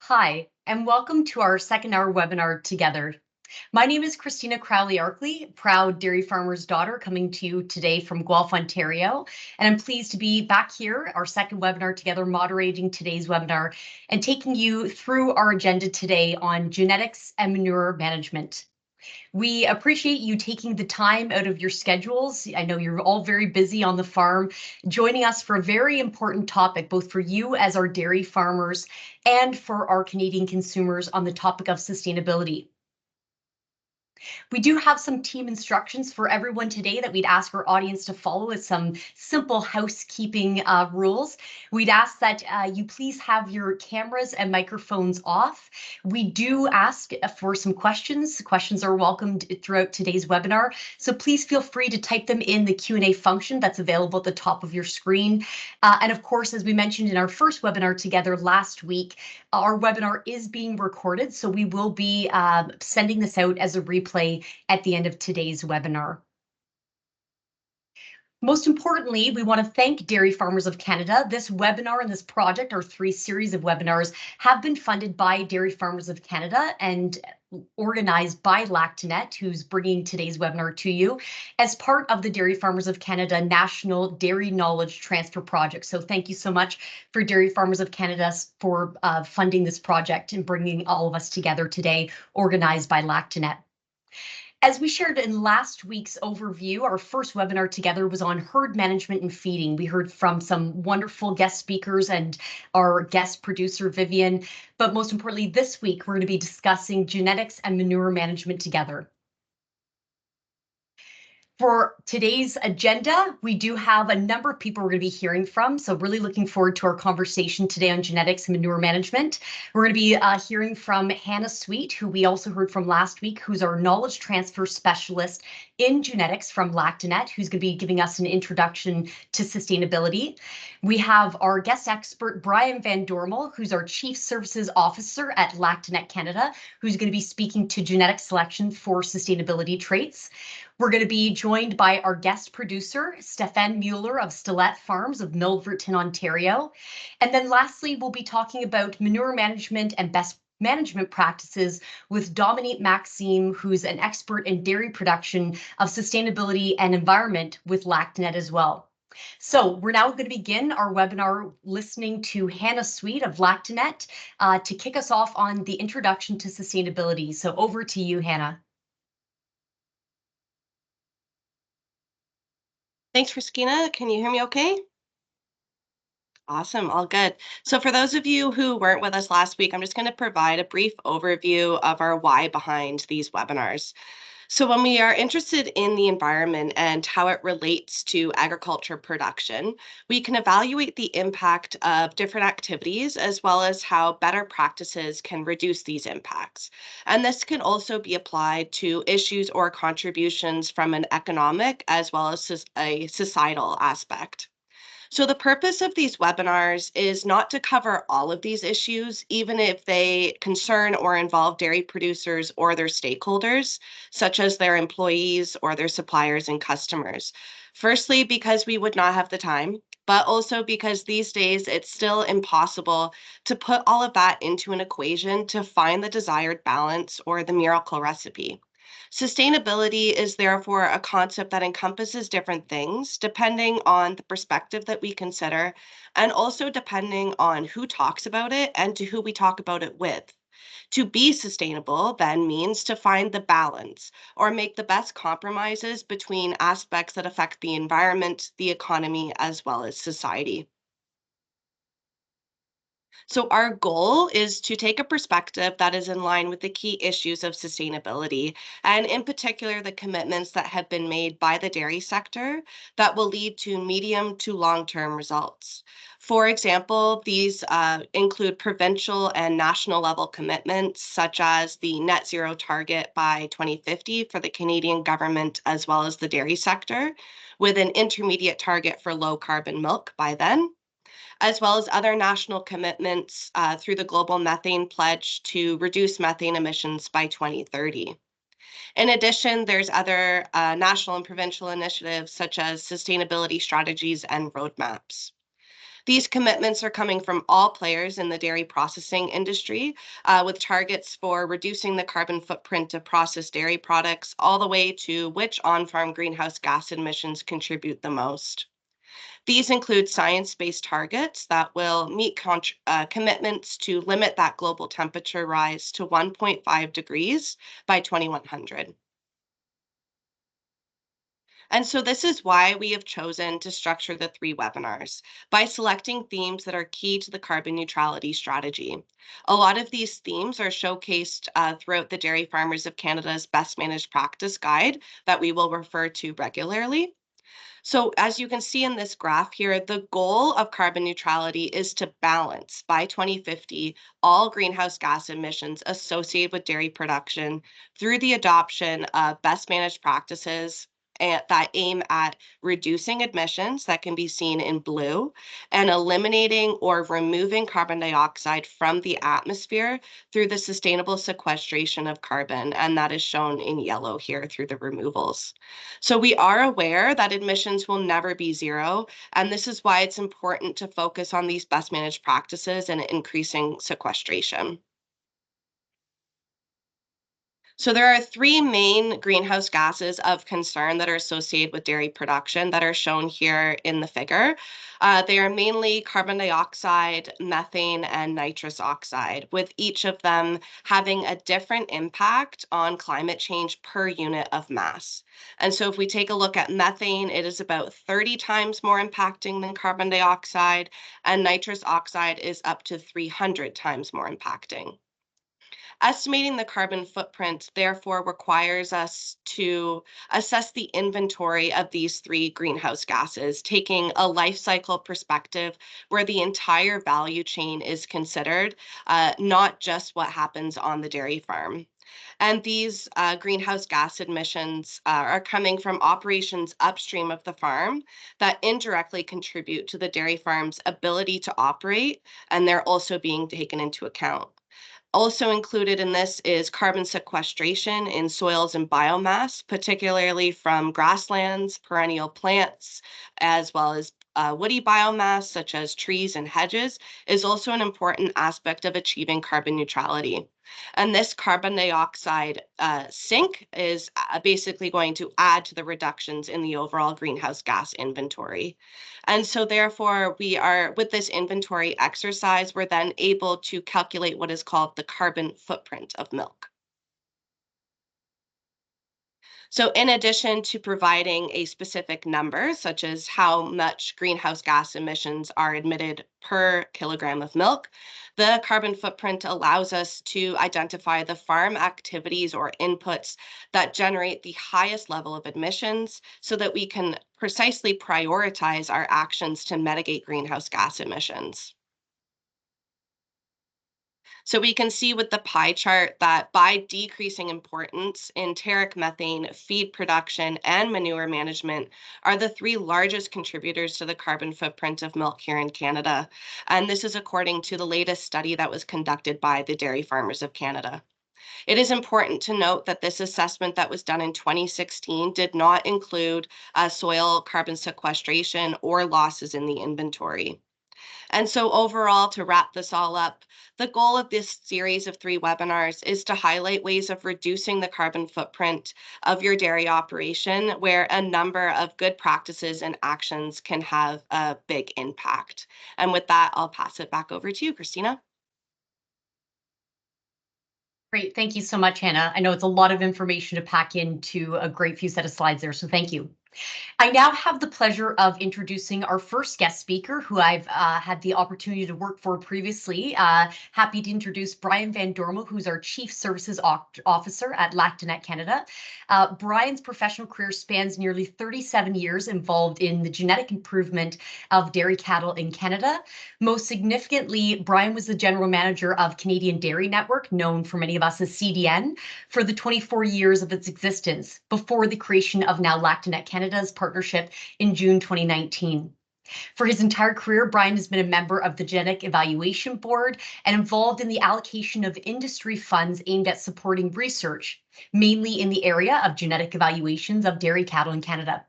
Hi, and welcome to our second hour webinar together. My name is Christina Crowley-Arkley, proud dairy farmer's daughter, coming to you today from Guelph, Ontario. And I'm pleased to be back here, our second webinar together, moderating today's webinar and taking you through our agenda today on genetics and manure management. We appreciate you taking the time out of your schedules. I know you're all very busy on the farm, joining us for a very important topic, both for you as our dairy farmers and for our Canadian consumers on the topic of sustainability. We do have some team instructions for everyone today that we'd ask our audience to follow as some simple housekeeping rules. We'd ask that you please have your cameras and microphones off. We do ask for some questions. Questions are welcomed throughout today's webinar, so please feel free to type them in the Q&A function that's available at the top of your screen. And of course, as we mentioned in our first webinar together last week, our webinar is being recorded, so we will be sending this out as a replay at the end of today's webinar. Most importantly, we want to thank Dairy Farmers of Canada. This webinar and this project, our 3 series of webinars, have been funded by Dairy Farmers of Canada and organized by Lactanet, who's bringing today's webinar to you as part of the Dairy Farmers of Canada National Dairy Knowledge Transfer Project. So thank you so much for Dairy Farmers of Canada for funding this project and bringing all of us together today, organized by Lactanet. As we shared in last week's overview, our first webinar together was on herd management and feeding. We heard from some wonderful guest speakers and our guest producer, Vivian. But most importantly, this week, we're going to be discussing genetics and manure management together. For today's agenda, we do have a number of people we're going to be hearing from, so really looking forward to our conversation today on genetics and manure management. We're going to be hearing from Hannah Sweet, who we also heard from last week, who's our knowledge transfer specialist in genetics from Lactanet, who's going to be giving us an introduction to sustainability. We have our guest expert, Brian Van Dormel, who's our Chief Services Officer at Lactanet Canada, who's going to be speaking to genetic selection for sustainability traits. We're going to be joined by our guest producer, Stefan Mueller of Stilette Farms of Milverton, Ontario. And then lastly, we'll be talking about manure management and best management practices with Dominique Maxime, who's an expert in dairy production of sustainability and environment with Lactanet as well. So we're now going to begin our webinar listening to Hannah Sweet of Lactanet to kick us off on the introduction to sustainability. So over to you, Hannah. Thanks, Christina. Can you hear me okay? Awesome, all good. So for those of you who weren't with us last week, I'm just going to provide a brief overview of our why behind these webinars. So when we are interested in the environment and how it relates to agriculture production, we can evaluate the impact of different activities as well as how better practices can reduce these impacts. And this can also be applied to issues or contributions from an economic as well as a societal aspect. So the purpose of these webinars is not to cover all of these issues, even if they concern or involve dairy producers or their stakeholders, such as their employees or their suppliers and customers. Firstly, because we would not have the time, but also because these days it's still impossible to put all of that into an equation to find the desired balance or the miracle recipe. Sustainability is therefore a concept that encompasses different things depending on the perspective that we consider, and also depending on who talks about it and to who we talk about it with. To be sustainable then means to find the balance or make the best compromises between aspects that affect the environment, the economy, as well as society. So, our goal is to take a perspective that is in line with the key issues of sustainability, and in particular, the commitments that have been made by the dairy sector that will lead to medium to long term results. For example, these include provincial and national level commitments, such as the NetZero target by 2050 for the Canadian government as well as the dairy sector, with an intermediate target for low carbon milk by then, as well as other national commitments through the Global Methane Pledge to reduce methane emissions by 2030. In addition, there's other national and provincial initiatives such as sustainability strategies and roadmaps. These commitments are coming from all players in the dairy processing industry, with targets for reducing the carbon footprint of processed dairy products, all the way to which on-farm greenhouse gas emissions contribute the most. These include science-based targets that will meet commitments to limit that global temperature rise to 1.5 degrees by 2100. And so this is why we have chosen to structure the three webinars by selecting themes that are key to the carbon neutrality strategy. A lot of these themes are showcased throughout the Dairy Farmers of Canada's Best Managed Practice Guide that we will refer to regularly. So as you can see in this graph here, the goal of carbon neutrality is to balance by 2050 all greenhouse gas emissions associated with dairy production through the adoption of best managed practices that aim at reducing emissions that can be seen in blue and eliminating or removing carbon dioxide from the atmosphere through the sustainable sequestration of carbon, and that is shown in yellow here through the removals. So we are aware that emissions will never be zero, and this is why it's important to focus on these best managed practices and increasing sequestration. So there are three main greenhouse gases of concern that are associated with dairy production that are shown here in the figure. They are mainly carbon dioxide, methane, and nitrous oxide, with each of them having a different impact on climate change per unit of mass. And so if we take a look at methane, it is about 30 times more impacting than carbon dioxide, and nitrous oxide is up to 300 times more impacting. Estimating the carbon footprint, therefore, requires us to assess the inventory of these three greenhouse gases, taking a life cycle perspective where the entire value chain is considered, not just what happens on the dairy farm. And these greenhouse gas emissions are coming from operations upstream of the farm that indirectly contribute to the dairy farm's ability to operate, and they're also being taken into account. Also included in this is carbon sequestration in soils and biomass, particularly from grasslands, perennial plants, as well as woody biomass such as trees and hedges, is also an important aspect of achieving carbon neutrality. And this carbon dioxide sink is basically going to add to the reductions in the overall greenhouse gas inventory. And so therefore, we are, with this inventory exercise, we're then able to calculate what is called the carbon footprint of milk. So in addition to providing a specific number, such as how much greenhouse gas emissions are emitted per kilogram of milk, the carbon footprint allows us to identify the farm activities or inputs that generate the highest level of emissions so that we can precisely prioritize our actions to mitigate greenhouse gas emissions. So we can see with the pie chart that by decreasing importance, enteric methane, feed production, and manure management are the three largest contributors to the carbon footprint of milk here in Canada. And this is according to the latest study that was conducted by the Dairy Farmers of Canada. It is important to note that this assessment that was done in 2016 did not include soil carbon sequestration or losses in the inventory. And so overall, to wrap this all up, the goal of this series of three webinars is to highlight ways of reducing the carbon footprint of your dairy operation, where a number of good practices and actions can have a big impact. And with that, I'll pass it back over to you, Christina. Great. Thank you so much, Hannah. I know it's a lot of information to pack into a great few set of slides there, so thank you. I now have the pleasure of introducing our first guest speaker, who I've had the opportunity to work for previously. Happy to introduce Brian Van Dormel, who's our Chief Services Officer at Lactanet Canada. Brian's professional career spans nearly 37 years involved in the genetic improvement of dairy cattle in Canada. Most significantly, Brian was the General Manager of Canadian Dairy Network, known for many of us as CDN, for the 24 years of its existence, before the creation of now Lactanet Canada's partnership in June 2019. For his entire career, Brian has been a member of the Genetic Evaluation Board and involved in the allocation of industry funds aimed at supporting research, mainly in the area of genetic evaluations of dairy cattle in Canada.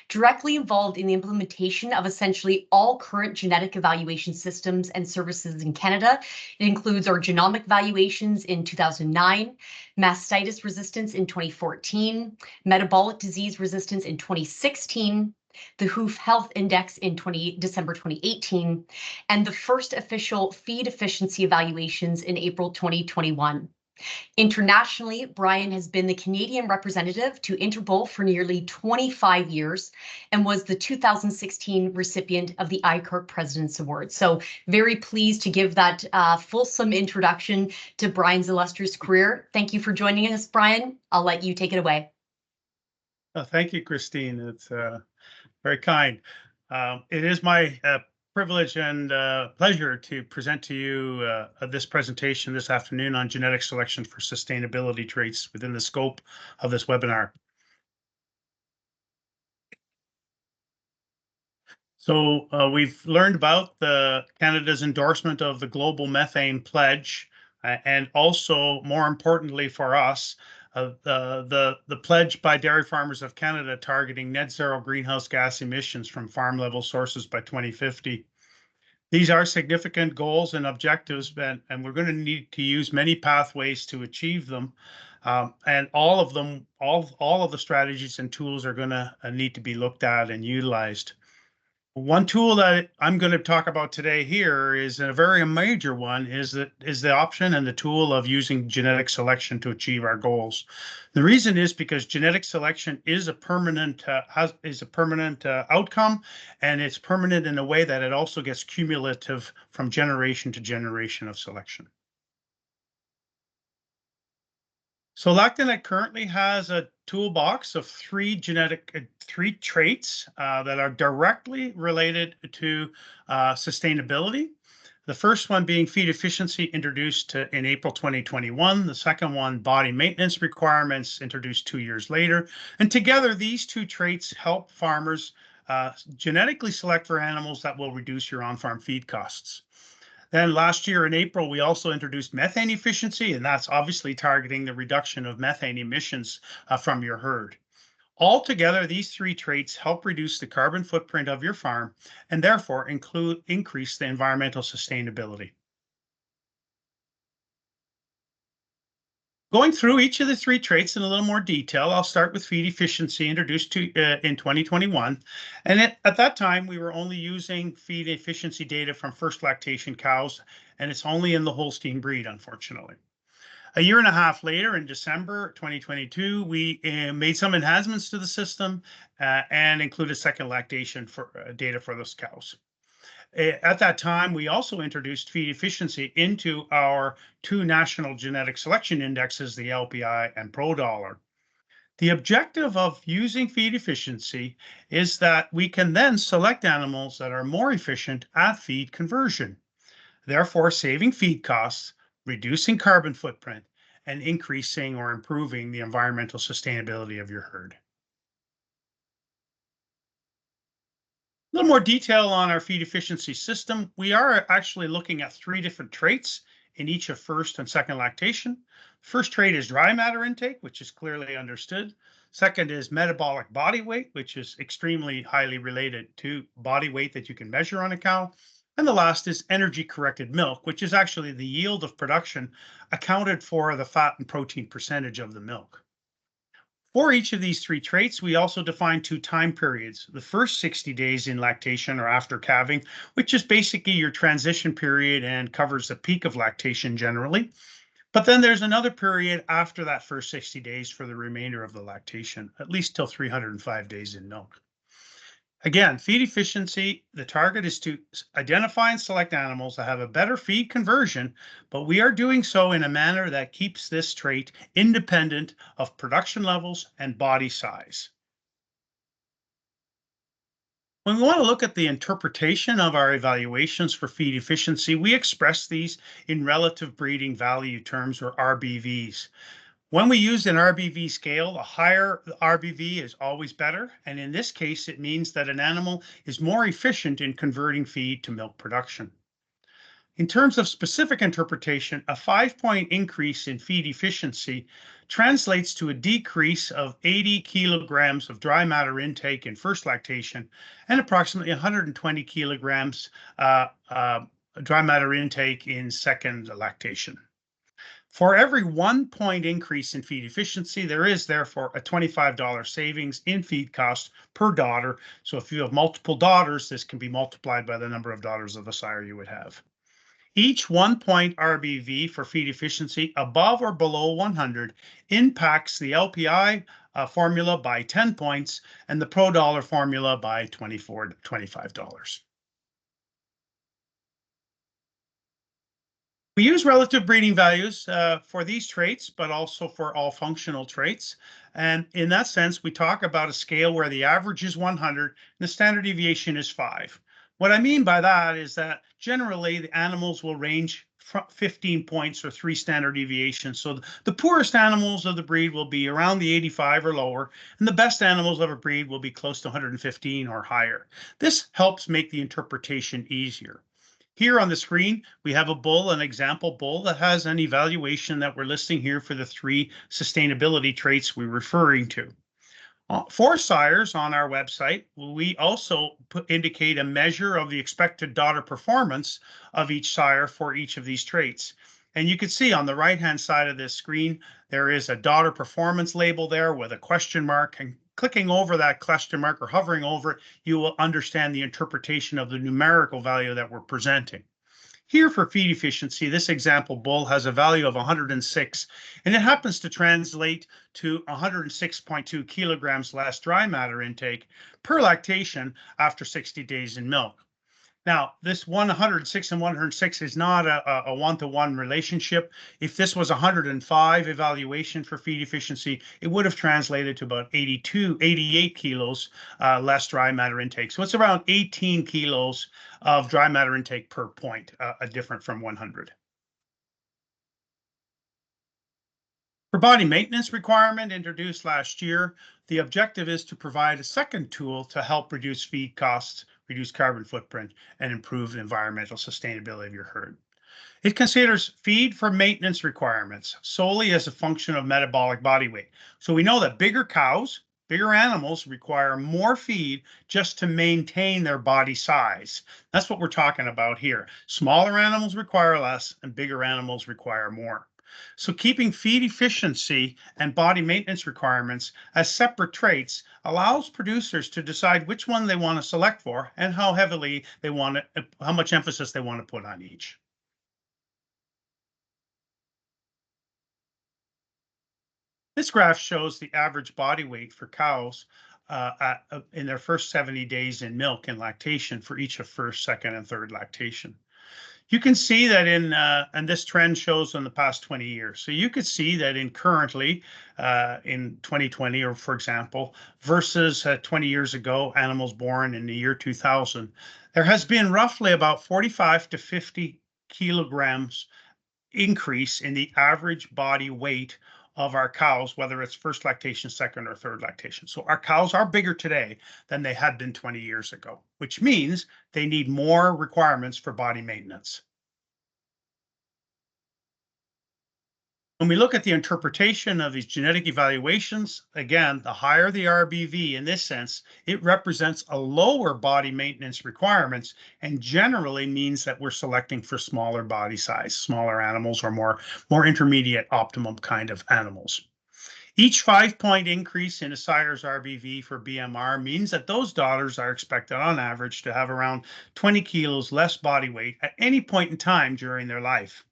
directly involved in the implementation of essentially all current genetic evaluation systems and services in Canada. It includes our genomic valuations in 2009, mastitis resistance in 2014, metabolic disease resistance in 2016, the Hoof Health Index in December 2018, and the first official feed efficiency evaluations in April 2021. Internationally, Brian has been the Canadian representative to Interpol for nearly 25 years and was the 2016 recipient of the ICARC President's Award. So very pleased to give that fulsome introduction to Brian's illustrious career. Thank you for joining us, Brian. I'll let you take it away. Thank you, Christine. It's very kind. It is my privilege and pleasure to present to you this presentation this afternoon on genetic selection for sustainability traits within the scope of this webinar. So we've learned about Canada's endorsement of the Global Methane Pledge, and also, more importantly for us, the pledge by dairy farmers of Canada targeting net zero greenhouse gas emissions from farm level sources by 2050. These are significant goals and objectives, and we're going to need to use many pathways to achieve them. And all of the strategies and tools are going to need to be looked at and utilized. One tool that I'm going to talk about today here is a very major one, is the option and the tool of using genetic selection to achieve our goals. The reason is because genetic selection is a permanent outcome, and it's permanent in a way that it also gets cumulative from generation to generation of selection. So Lactanet currently has a toolbox of three traits that are directly related to sustainability. The first one being feed efficiency, introduced in April 2021. The second one, body maintenance requirements, introduced 2 years later. And together, these two traits help farmers genetically select for animals that will reduce your on-farm feed costs. Then last year in April, we also introduced methane efficiency, and that's obviously targeting the reduction of methane emissions from your herd. Altogether, these three traits help reduce the carbon footprint of your farm and therefore increase the environmental sustainability. Going through each of the three traits in a little more detail, I'll start with feed efficiency, introduced in 2021. And at that time, we were only using feed efficiency data from first lactation cows, and it's only in the Holstein breed, unfortunately. A year and a half later, in December 2022, we made some enhancements to the system and included second lactation data for those cows. At that time, we also introduced feed efficiency into our two national genetic selection indexes, the LPI and ProDollar. The objective of using feed efficiency is that we can then select animals that are more efficient at feed conversion, therefore saving feed costs, reducing carbon footprint, and increasing or improving the environmental sustainability of your herd. A little more detail on our feed efficiency system. We are actually looking at three different traits in each of first and second lactation. First trait is dry matter intake, which is clearly understood. Second is metabolic body weight, which is extremely highly related to body weight that you can measure on a cow. And the last is energy corrected milk, which is actually the yield of production accounted for the fat and protein percentage of the milk. For each of these three traits, we also define two time periods. The first 60 days in lactation or after calving, which is basically your transition period and covers the peak of lactation generally. But then there's another period after that first 60 days for the remainder of the lactation, at least till 305 days in milk. Again, feed efficiency, the target is to identify and select animals that have a better feed conversion, but we are doing so in a manner that keeps this trait independent of production levels and body size. When we want to look at the interpretation of our evaluations for feed efficiency, we express these in relative breeding value terms, or RBVs. When we use an RBV scale, a higher RBV is always better. And in this case, it means that an animal is more efficient in converting feed to milk production. In terms of specific interpretation, a 5-point increase in feed efficiency translates to a decrease of 80 kilograms of dry matter intake in first lactation and approximately 120 kilograms dry matter intake in second lactation. For every 1-point increase in feed efficiency, there is therefore a $25 savings in feed cost per daughter. So if you have multiple daughters, this can be multiplied by the number of daughters of the sire you would have. Each 1-point RBV for feed efficiency above or below 100 impacts the LPI formula by 10 points and the pro dollar formula by $25. We use relative breeding values for these traits, but also for all functional traits. And in that sense, we talk about a scale where the average is 100 and the standard deviation is 5. What I mean by that is that generally the animals will range from 15 points or 3 standard deviations. So the poorest animals of the breed will be around the 85 or lower, and the best animals of a breed will be close to 115 or higher. This helps make the interpretation easier. Here on the screen, we have a bull, an example bull that has an evaluation that we're listing here for the 3 sustainability traits we're referring to. For sires on our website, we also indicate a measure of the expected daughter performance of each sire for each of these traits. And you can see on the right-hand side of this screen, there is a daughter performance label there with a question mark, and clicking over that question mark or hovering over it, you will understand the interpretation of the numerical value that we're presenting. Here for feed efficiency, this example bull has a value of 106, and it happens to translate to 106.2 kilograms less dry matter intake per lactation after 60 days in milk. Now, this 106 and 106 is not a one-to-one relationship. If this was 105 evaluation for feed efficiency, it would have translated to about 88 kilos less dry matter intake. So it's around 18 kilos of dry matter intake per point, different from 100. For body maintenance requirement introduced last year, the objective is to provide a second tool to help reduce feed costs, reduce carbon footprint, and improve the environmental sustainability of your herd. It considers feed for maintenance requirements solely as a function of metabolic body weight. So we know that bigger cows, bigger animals require more feed just to maintain their body size. That's what we're talking about here. Smaller animals require less and bigger animals require more. So keeping feed efficiency and body maintenance requirements as separate traits allows producers to decide which one they want to select for and how heavily they want to, how much emphasis they want to put on each. This graph shows the average body weight for cows in their first 70 days in milk and lactation for each of first, second, and third lactation. You can see that and this trend shows in the past 20 years. So you could see that currently in 2020, or for example, versus 20 years ago, animals born in the year 2000, there has been roughly about 45 to 50 kilograms increase in the average body weight of our cows, whether it's first lactation, second, or third lactation. So our cows are bigger today than they had been 20 years ago, which means they need more requirements for body maintenance. When we look at the interpretation of these genetic evaluations, again, the higher the RBV in this sense, it represents a lower body maintenance requirements and generally means that we're selecting for smaller body size, smaller animals, or more intermediate optimum kind of animals. Each 5-point increase in a sire's RBV for BMR means that those daughters are expected on average to have around 20 kilos less body weight at any point in time during their life.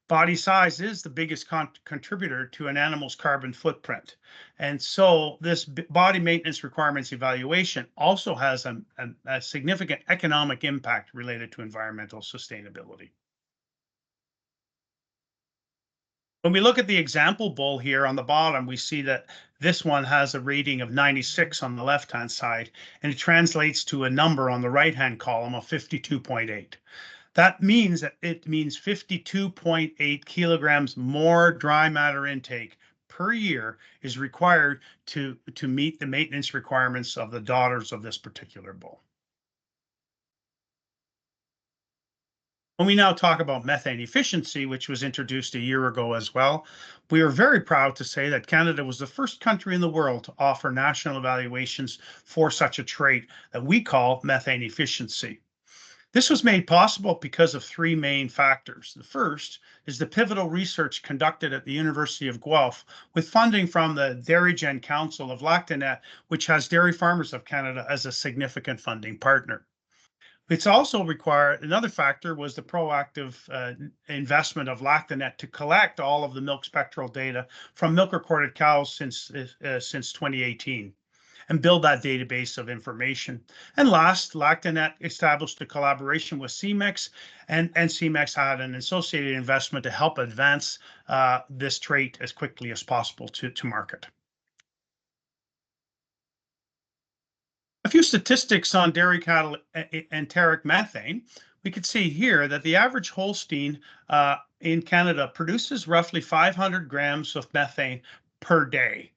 Body size is the biggest contributor to an animal's carbon footprint. And so this body maintenance requirements evaluation also has a significant economic impact related to environmental sustainability. When we look at the example bull here on the bottom, we see that this one has a rating of 96 on the left-hand side, and it translates to a number on the right-hand column of 52.8. That means 52.8 kilograms more dry matter intake per year is required to meet the maintenance requirements of the daughters of this particular bull. When we now talk about methane efficiency, which was introduced a year ago as well, we are very proud to say that Canada was the first country in the world to offer national evaluations for such a trait that we call methane efficiency. This was made possible because of three main factors. The first is the pivotal research conducted at the University of Guelph with funding from the DairyGen Council of Lactanet, which has Dairy Farmers of Canada as a significant funding partner. It's also required, another factor was the proactive investment of Lactanet to collect all of the milk spectral data from milk recorded cows since 2018 and build that database of information. And last, Lactanet established a collaboration with CMEX, and CMEX had an associated investment to help advance this trait as quickly as possible to market. A few statistics on dairy cattle enteric methane. We could see here that the average Holstein in Canada produces roughly 500 grams of methane per day.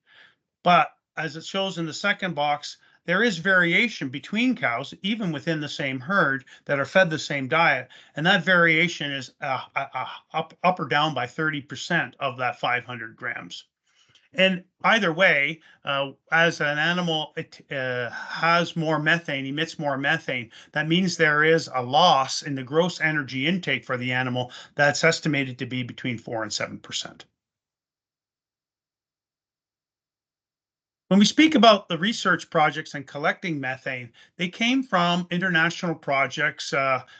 But as it shows in the second box, there is variation between cows, even within the same herd that are fed the same diet. And that variation is up or down by 30% of that 500 grams. And either way, as an animal has more methane, emits more methane, that means there is a loss in the gross energy intake for the animal that's estimated to be between 4 and 7%. When we speak about the research projects and collecting methane, they came from international projects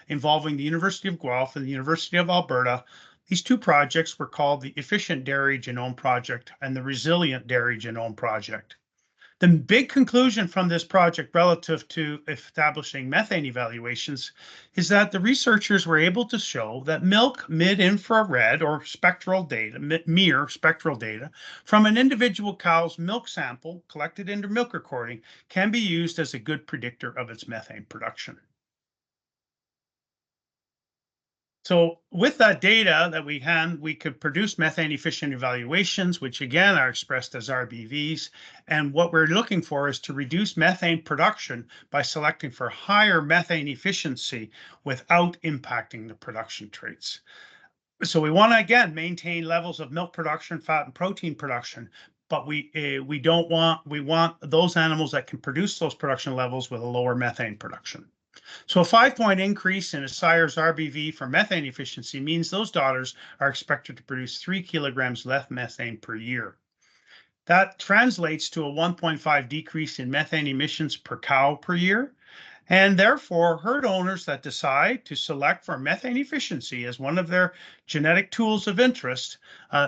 involving the University of Guelph and the University of Alberta. These two projects were called the Efficient Dairy Genome Project and the Resilient Dairy Genome Project. The big conclusion from this project relative to establishing methane evaluations is that the researchers were able to show that milk mid-infrared or spectral data, MIR spectral data, from an individual cow's milk sample collected into milk recording can be used as a good predictor of its methane production. So with that data that we could produce methane efficient evaluations, which again are expressed as RBVs. And what we're looking for is to reduce methane production by selecting for higher methane efficiency without impacting the production traits. So we want to, again, maintain levels of milk production, fat and protein production, but we want those animals that can produce those production levels with a lower methane production. So a 5-point increase in a sire's RBV for methane efficiency means those daughters are expected to produce 3 kilograms less methane per year. That translates to a 1.5 decrease in methane emissions per cow per year. And therefore, herd owners that decide to select for methane efficiency as one of their genetic tools of interest,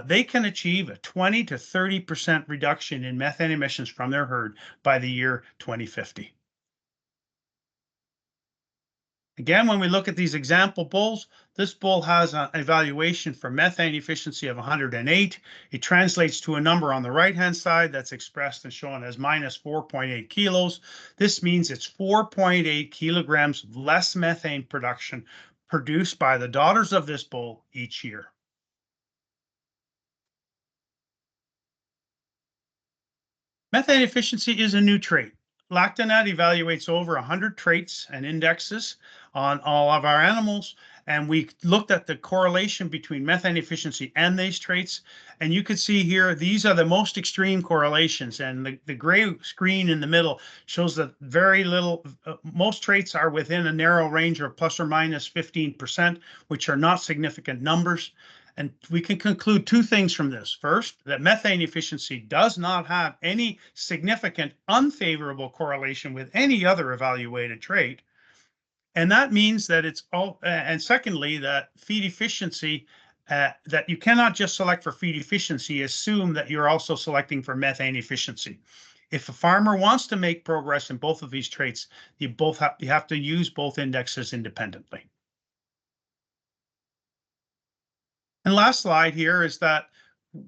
they can achieve a 20 to 30% reduction in methane emissions from their herd by the year 2050. Again, when we look at these example bulls, this bull has an evaluation for methane efficiency of 108. It translates to a number on the right-hand side that's expressed and shown as minus 4.8 kilos. This means it's 4.8 kilograms less methane production produced by the daughters of this bull each year. Methane efficiency is a new trait. Lactanet evaluates over 100 traits and indexes on all of our animals, and we looked at the correlation between methane efficiency and these traits. And you can see here, these are the most extreme correlations, and the gray screen in the middle shows that very little, most traits are within a narrow range of plus or minus 15%, which are not significant numbers. And we can conclude two things from this. First, that methane efficiency does not have any significant unfavorable correlation with any other evaluated trait. And that means that it's all, and secondly, that feed efficiency, that you cannot just select for feed efficiency, assume that you're also selecting for methane efficiency. If a farmer wants to make progress in both of these traits, you have to use both indexes independently. And last slide here is that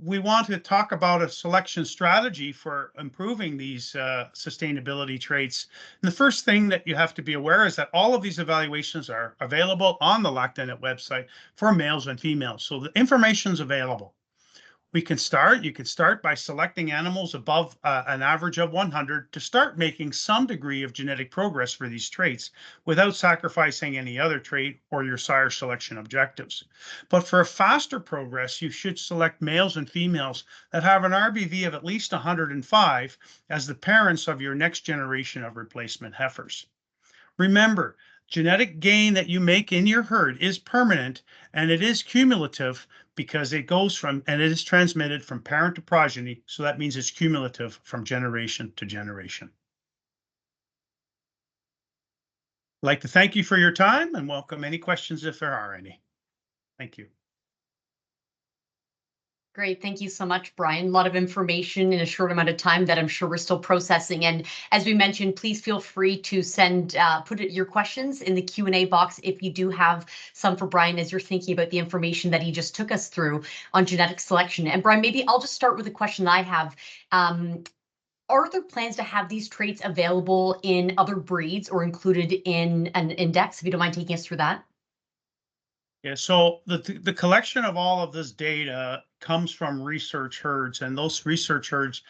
we want to talk about a selection strategy for improving these sustainability traits. And the first thing that you have to be aware is that all of these evaluations are available on the Lactanet website for males and females. So the information is available. You can start by selecting animals above an average of 100 to start making some degree of genetic progress for these traits without sacrificing any other trait or your sire selection objectives. But for a faster progress, you should select males and females that have an RBV of at least 105 as the parents of your next generation of replacement heifers. Remember, genetic gain that you make in your herd is permanent and it is cumulative because it goes from and it is transmitted from parent to progeny. So that means it's cumulative from generation to generation. I'd like to thank you for your time and welcome any questions if there are any. Thank you. Great. Thank you so much, Brian. A lot of information in a short amount of time that I'm sure we're still processing. And as we mentioned, please feel free to put your questions in the Q&A box if you do have some for Brian as you're thinking about the information that he just took us through on genetic selection. And Brian, maybe I'll just start with a question I have. Are there plans to have these traits available in other breeds or included in an index? If you don't mind taking us through that. Yeah, so the collection of all of this data comes from research herds, and those research herds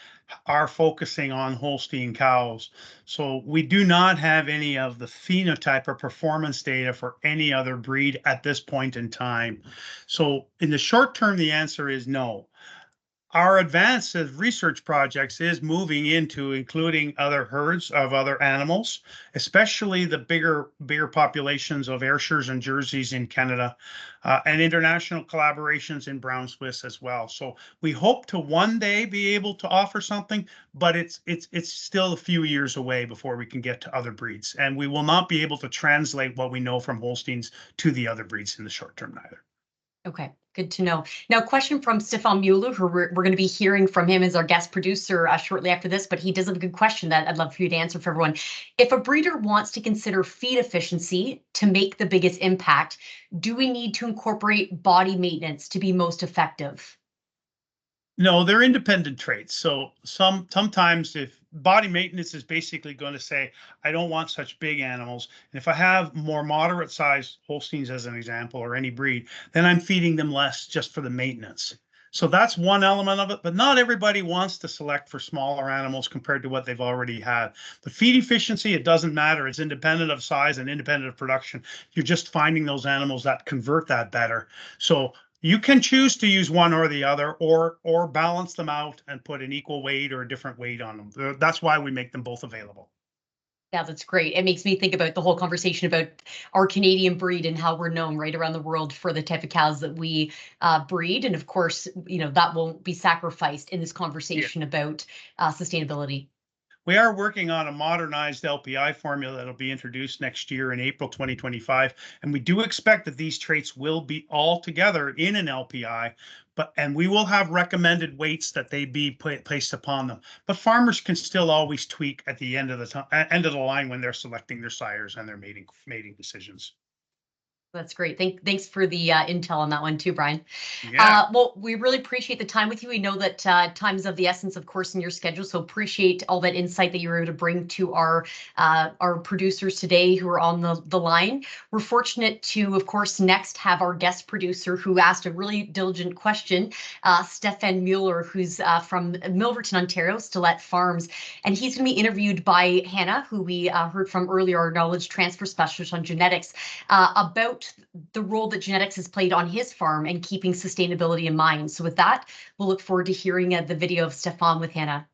are focusing on Holstein cows. So we do not have any of the phenotype or performance data for any other breed at this point in time. So in the short term, the answer is no. Our advance of research projects is moving into including other herds of other animals, especially the bigger populations of Ayrshires and Jerseys in Canada, and international collaborations in Brown Swiss as well. So we hope to one day be able to offer something, but it's still a few years away before we can get to other breeds, and we will not be able to translate what we know from Holsteins to the other breeds in the short term either. Okay, good to know. Now, question from Stefan Mueller, who we're going to be hearing from him as our guest producer shortly after this, but he does have a good question that I'd love for you to answer for everyone. If a breeder wants to consider feed efficiency to make the biggest impact, do we need to incorporate body maintenance to be most effective? No, they're independent traits. So sometimes if body maintenance is basically going to say, I don't want such big animals. And if I have more moderate sized Holsteins as an example, or any breed, then I'm feeding them less just for the maintenance. So that's one element of it, but not everybody wants to select for smaller animals compared to what they've already had. The feed efficiency, it doesn't matter. It's independent of size and independent of production. You're just finding those animals that convert that better. So you can choose to use one or the other, or balance them out and put an equal weight or a different weight on them. That's why we make them both available. Yeah, that's great. It makes me think about the whole conversation about our Canadian breed and how we're known right around the world for the type of cows that we breed. And of course, that won't be sacrificed in this conversation about sustainability. We are working on a modernized LPI formula that'll be introduced next year in April 2025. And we do expect that these traits will be all together in an LPI, and we will have recommended weights that they be placed upon them. But farmers can still always tweak at the end of the line when they're selecting their sires and their mating decisions. That's great. Thanks for the intel on that one too, Brian. Yeah. Well, we really appreciate the time with you. We know that time is of the essence, of course, in your schedule. So appreciate all that insight that you were able to bring to our producers today who are on the line. We're fortunate to, of course, next have our guest producer who asked a really diligent question, Stefan Mueller, who's from Milverton, Ontario, Stilette Farms. And he's going to be interviewed by Hannah, who we heard from earlier, our knowledge transfer specialist on genetics, about the role that genetics has played on his farm and keeping sustainability in mind. So with that, we'll look forward to hearing the video of Stefan with Hannah.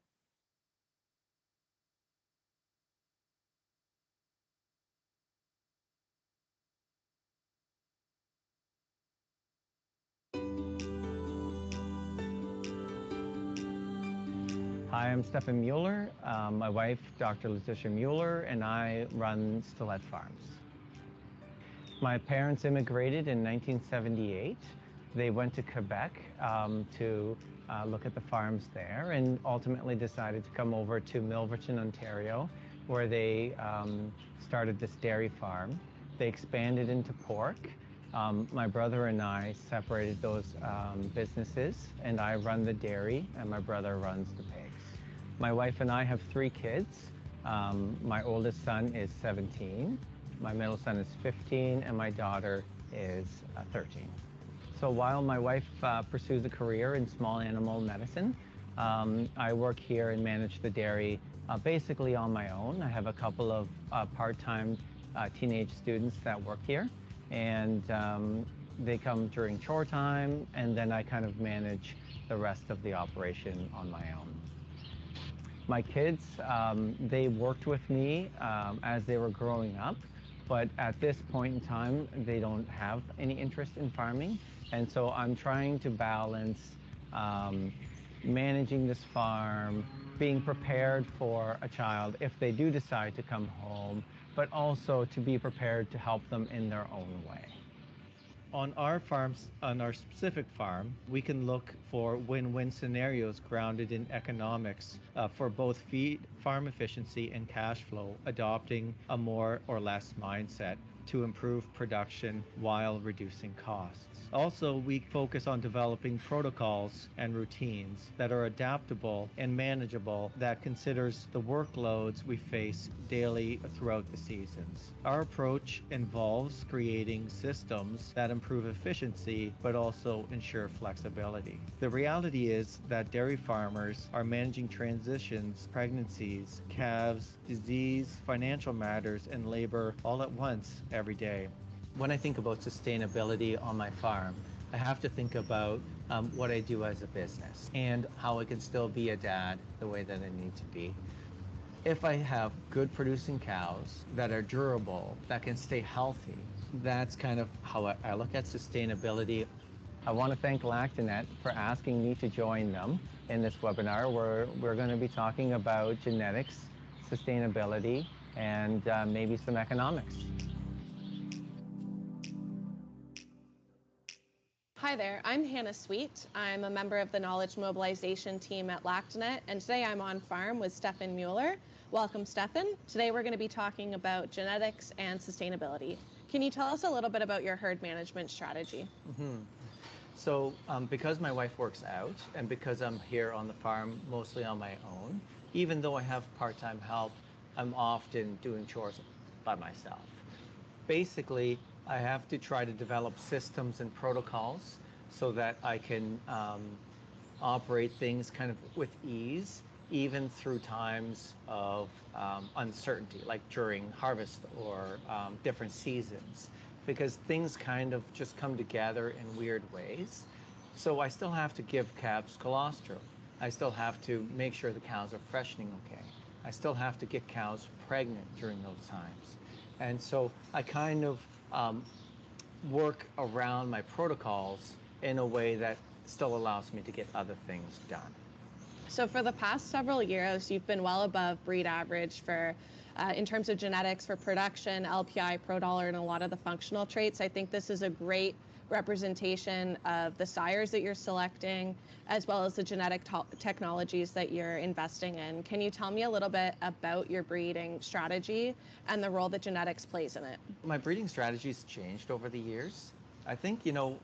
Hi, I'm Stefan Mueller. My wife, Dr. Letitia Mueller, and I run Stilette Farms. My parents immigrated in 1978. They went to Quebec to look at the farms there, and ultimately decided to come over to Milverton, Ontario, where they started this dairy farm. They expanded into pork. My brother and I separated those businesses, and I run the dairy, and my brother runs the pigs. My wife and I have 3 kids. My oldest son is 17. My middle son is 15, and my daughter is 13. So while my wife pursues a career in small animal medicine, I work here and manage the dairy basically on my own. I have a couple of part-time teenage students that work here, and they come during chore time, and then I kind of manage the rest of the operation on my own. My kids, they worked with me as they were growing up, but at this point in time, they don't have any interest in farming. And so I'm trying to balance managing this farm, being prepared for a child if they do decide to come home, but also to be prepared to help them in their own way. On our farms, on our specific farm, we can look for win-win scenarios grounded in economics for both feed, farm efficiency, and cash flow, adopting a more or less mindset to improve production while reducing costs. Also, we focus on developing protocols and routines that are adaptable and manageable, that considers the workloads we face daily throughout the seasons. Our approach involves creating systems that improve efficiency but also ensure flexibility. The reality is that dairy farmers are managing transitions, pregnancies, calves, disease, financial matters, and labor all at once every day. When I think about sustainability on my farm, I have to think about what I do as a business and how I can still be a dad the way that I need to be. If I have good producing cows that are durable, that can stay healthy, that's kind of how I look at sustainability. I want to thank Lactanet for asking me to join them in this webinar where we're going to be talking about genetics, sustainability, and maybe some economics. Hi there, I'm Hannah Sweet. I'm a member of the Knowledge Mobilization team at Lactanet, and today I'm on farm with Stefan Mueller. Welcome, Stefan. Today we're going to be talking about genetics and sustainability. Can you tell us a little bit about your herd management strategy? So because my wife works out and because I'm here on the farm mostly on my own, even though I have part-time help, I'm often doing chores by myself. Basically, I have to try to develop systems and protocols so that I can operate things kind of with ease, even through times of uncertainty, like during harvest or different seasons, because things kind of just come together in weird ways. So I still have to give calves colostrum. I still have to make sure the cows are freshening okay. I still have to get cows pregnant during those times. And so I kind of work around my protocols in a way that still allows me to get other things done. So for the past several years, you've been well above breed average for, in terms of genetics for production, LPI, ProDollar, and a lot of the functional traits. I think this is a great representation of the sires that you're selecting, as well as the genetic technologies that you're investing in. Can you tell me a little bit about your breeding strategy and the role that genetics plays in it? My breeding strategy's changed over the years. I think,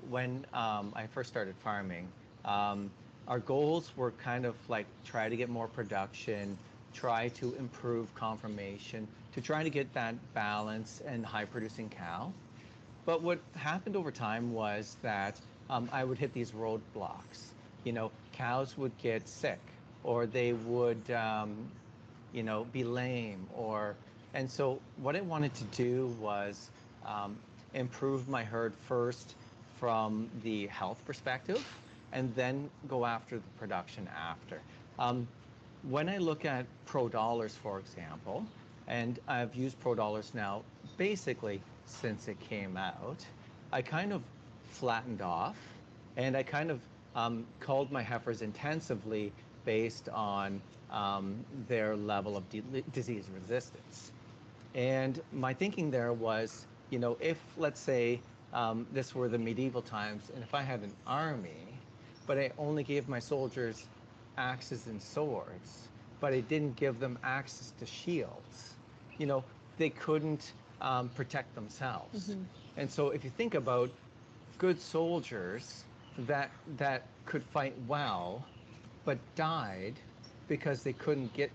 when I first started farming, our goals were kind of like try to get more production, try to improve conformation, to try to get that balance and high producing cow. But what happened over time was that I would hit these roadblocks. Cows would get sick, or they would, be lame, and so what I wanted to do was improve my herd first from the health perspective, and then go after the production after. When I look at ProDollars, for example, and I've used ProDollars now basically since it came out, I kind of flattened off, and I kind of culled my heifers intensively based on their level of disease resistance. And my thinking there was, if, let's say, this were the medieval times, and if I had an army, but I only gave my soldiers axes and swords, but I didn't give them access to shields, they couldn't protect themselves. Mm-hmm. And so if you think about good soldiers that could fight well, but died because they couldn't get,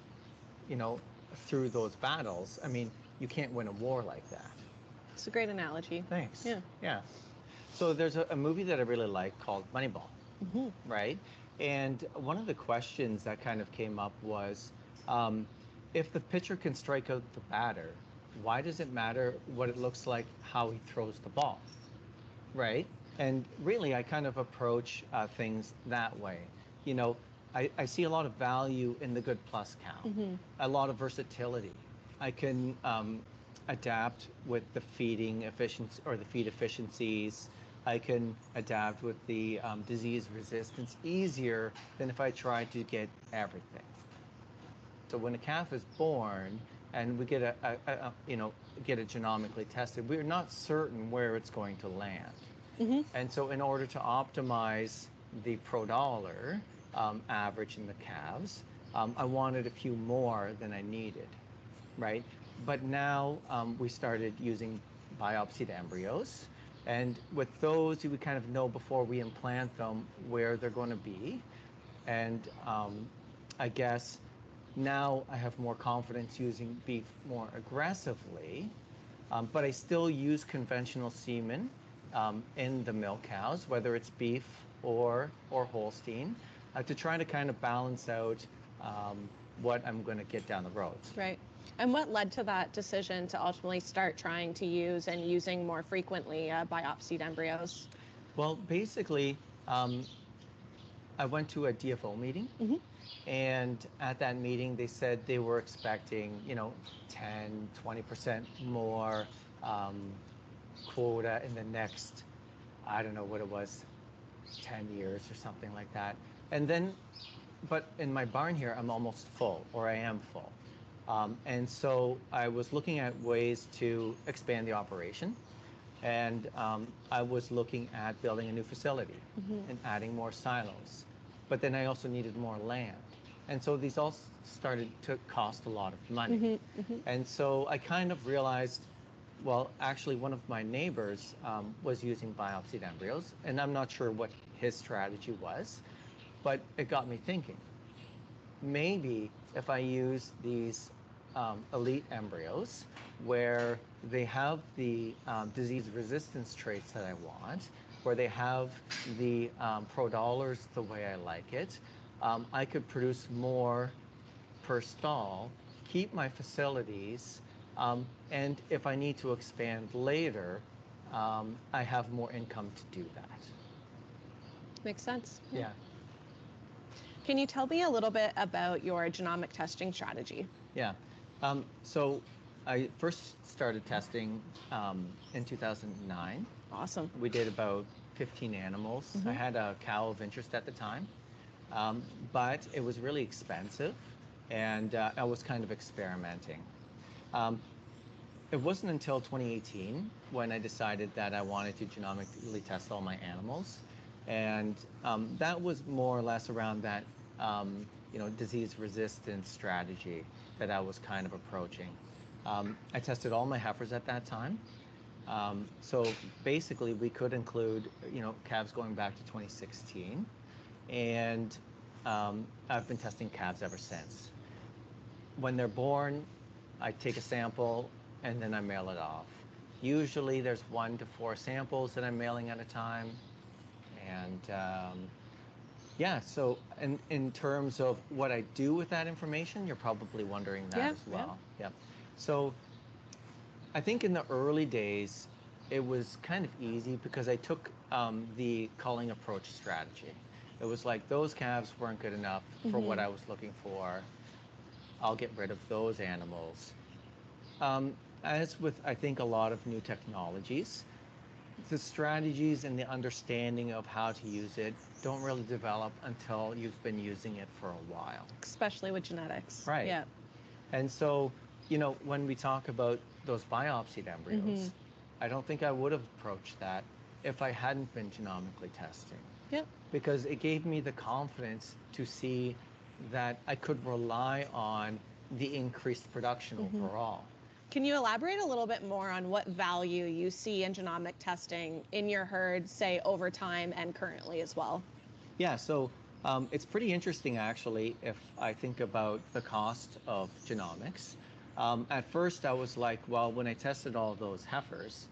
through those battles, I mean, you can't win a war like that. It's a great analogy. Thanks. Yeah. So there's a movie that I really like called Moneyball, Hmm. right? And one of the questions that kind of came up was, if the pitcher can strike out the batter, why does it matter what it looks like, how he throws the ball, right? And really, I kind of approach things that way. You know, I see a lot of value in the good plus cow, a lot of versatility. I can adapt with the feeding efficiency or the feed efficiencies. I can adapt with the disease resistance easier than if I tried to get everything. So when a calf is born and we get get it genomically tested, we're not certain where it's going to land. And so in order to optimize the pro dollar average in the calves, I wanted a few more than I needed, right? But now we started using biopsied embryos. And with those, we kind of know before we implant them where they're going to be. And I guess now I have more confidence using beef more aggressively, but I still use conventional semen in the milk cows, whether it's beef or Holstein, to try to kind of balance out what I'm going to get down the road. Right. And what led to that decision to ultimately start trying to use and using more frequently biopsied embryos? Well, basically, I went to a DFO meeting, and at that meeting, they said they were expecting, 10, 20% more quota in the next, I don't know what it was, 10 years or something like that. And then, but in my barn here, I'm almost full, or I am full. And so I was looking at ways to expand the operation. And I was looking at building a new facility and adding more silos. But then I also needed more land. And so these all started to cost a lot of money. And so I kind of realized, well, actually one of my neighbors was using biopsied embryos, and I'm not sure what his strategy was, but it got me thinking, maybe if I use these elite embryos where they have the disease resistance traits that I want, where they have the pro dollars the way I like it, I could produce more per stall, keep my facilities, and if I need to expand later, I have more income to do that. Makes sense. Yeah. Can you tell me a little bit about your genomic testing strategy? Yeah. So I first started testing in 2009. Awesome. We did about 15 animals. I had a cow of interest at the time, but it was really expensive, and I was kind of experimenting. It wasn't until 2018 when I decided that I wanted to genomically test all my animals, and that was more or less around that disease resistance strategy that I was kind of approaching. I tested all my heifers at that time. So basically we could include, calves going back to 2016, and I've been testing calves ever since. When they're born, I take a sample and then I mail it off. Usually there's 1 to 4 samples that I'm mailing at a time. And yeah, so in terms of what I do with that information, you're probably wondering that as well. Yeah. So I think in the early days, it was kind of easy because I took the culling approach strategy. It was like those calves weren't good enough for what I was looking for. I'll get rid of those animals. As with, I think, a lot of new technologies, the strategies and the understanding of how to use it don't really develop until you've been using it for a while. Especially with genetics. Right. Yeah. And so, when we talk about those biopsied embryos, I don't think I would have approached that if I hadn't been genomically testing. Yep. Because it gave me the confidence to see that I could rely on the increased production overall. Can you elaborate a little bit more on what value you see in genomic testing in your herd, say over time and currently as well? Yeah, so it's pretty interesting actually if I think about the cost of genomics. At first I was like, well, when I tested all those heifers,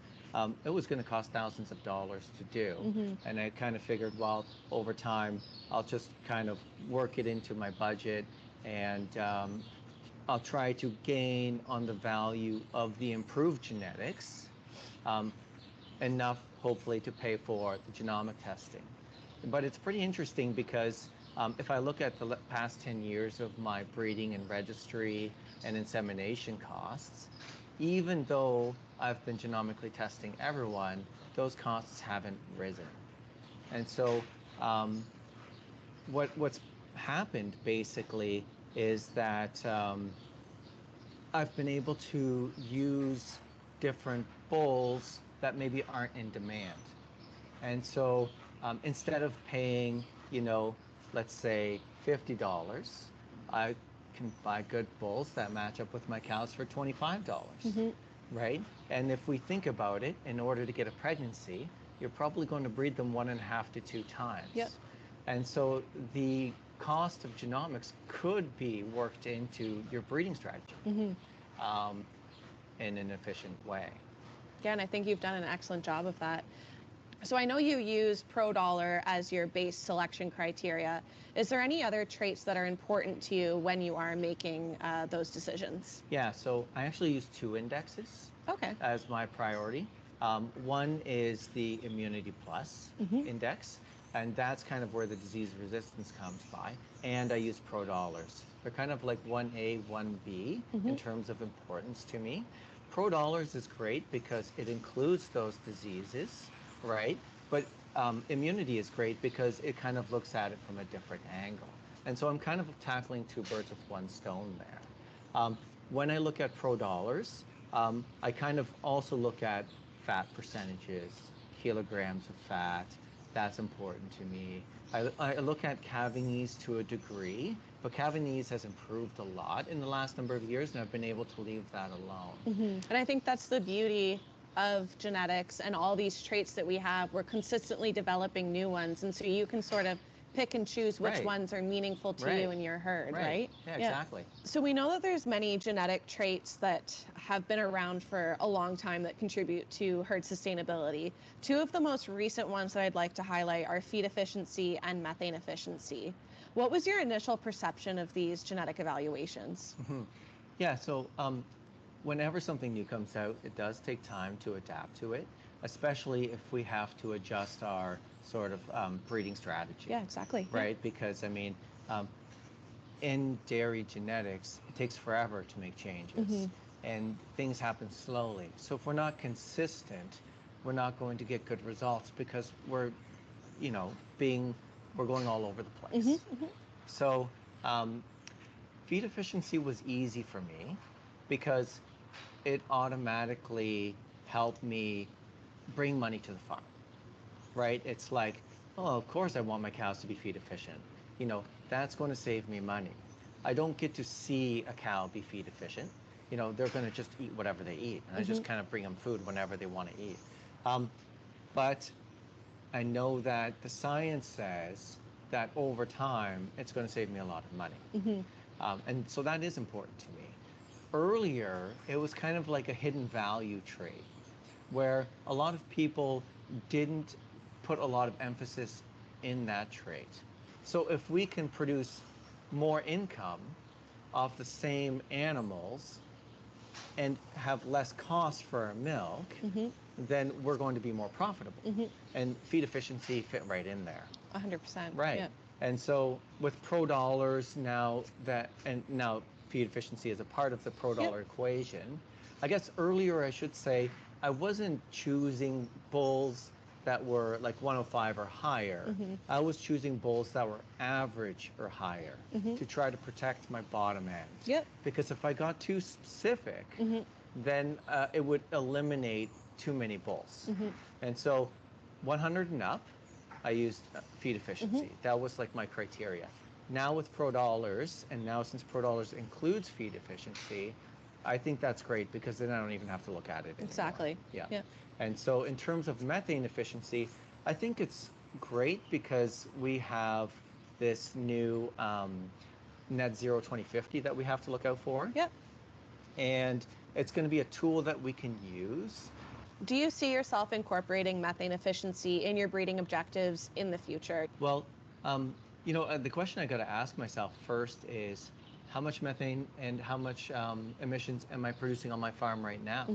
it was going to cost thousands of dollars to do. And I kind of figured, well, over time, I'll just kind of work it into my budget, and I'll try to gain on the value of the improved genetics, enough hopefully to pay for the genomic testing. But it's pretty interesting because if I look at the past 10 years of my breeding and registry and insemination costs, even though I've been genomically testing everyone, those costs haven't risen. And so what's happened basically is that I've been able to use different bulls that maybe aren't in demand. And so instead of paying, let's say $50, I can buy good bulls that match up with my cows for $25, right? And if we think about it, in order to get a pregnancy, you're probably going to breed them 1.5 to 2 times. Yep. And so the cost of genomics could be worked into your breeding strategy in an efficient way. Yeah, and I think you've done an excellent job of that. So I know you use ProDollar as your base selection criteria. Is there any other traits that are important to you when you are making those decisions? Yeah, so I actually use 2 indexes as my priority. One is the Immunity Plus index, and that's kind of where the disease resistance comes by. And I use ProDollars. They're kind of like 1A, 1B in terms of importance to me. ProDollars is great because it includes those diseases, right? But immunity is great because it kind of looks at it from a different angle. And so I'm kind of tackling 2 birds with 1 stone there. When I look at ProDollars, I kind of also look at fat percentages, kilograms of fat. That's important to me. I look at calving ease to a degree, but calving ease has improved a lot in the last number of years, and I've been able to leave that alone. And I think that's the beauty of genetics and all these traits that we have. We're consistently developing new ones, and so you can sort of pick and choose which ones are meaningful to you and your herd, right? Yeah, exactly. So we know that there's many genetic traits that have been around for a long time that contribute to herd sustainability. 2 of the most recent ones that I'd like to highlight are feed efficiency and methane efficiency. What was your initial perception of these genetic evaluations? Yeah, so whenever something new comes out, it does take time to adapt to it, especially if we have to adjust our sort of breeding strategy. Yeah, exactly. Right, because I mean, in dairy genetics, it takes forever to make changes, and things happen slowly. So if we're not consistent, we're not going to get good results because we're going all over the place. So feed efficiency was easy for me because it automatically helped me bring money to the farm, right? It's like, oh, of course I want my cows to be feed efficient. That's going to save me money. I don't get to see a cow be feed efficient. They're going to just eat whatever they eat, and I just kind of bring them food whenever they want to eat. But I know that the science says that over time, it's going to save me a lot of money. And so that is important to me. Earlier, it was kind of like a hidden value trait where a lot of people didn't put a lot of emphasis in that trait. So if we can produce more income off the same animals and have less cost for our milk, then we're going to be more profitable. And feed efficiency fit right in there. 100%. Right. Yeah. And so with ProDollars now feed efficiency is a part of the ProDollar equation. I guess earlier I should say I wasn't choosing bulls that were like 105 or higher. I was choosing bulls that were average or higher to try to protect my bottom end. Because if I got too specific, then it would eliminate too many bulls. And so 100 and up, I used feed efficiency. That was like my criteria. Now with ProDollars, and now since ProDollars includes feed efficiency, I think that's great because then I don't even have to look at it anymore. Exactly. Yeah. And so in terms of methane efficiency, I think it's great because we have this new NetZero 2050 that we have to look out for. And it's going to be a tool that we can use Do you see yourself incorporating methane efficiency in your breeding objectives in the future? Well, the question I got to ask myself first is how much methane and how much emissions am I producing on my farm right now?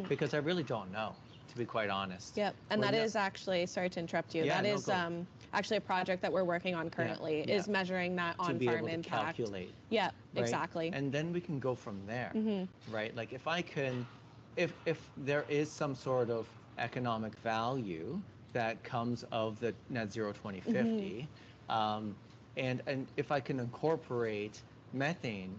Because I really don't know, to be quite honest. Yep, and that is actually, sorry to interrupt you, that is actually a project that we're working on currently, is measuring that on-farm impact. To be able to calculate. Yeah, right? exactly. And then we can go from there, right? Like if I can, if there is some sort of economic value that comes of the net zero 2050, and if I can incorporate methane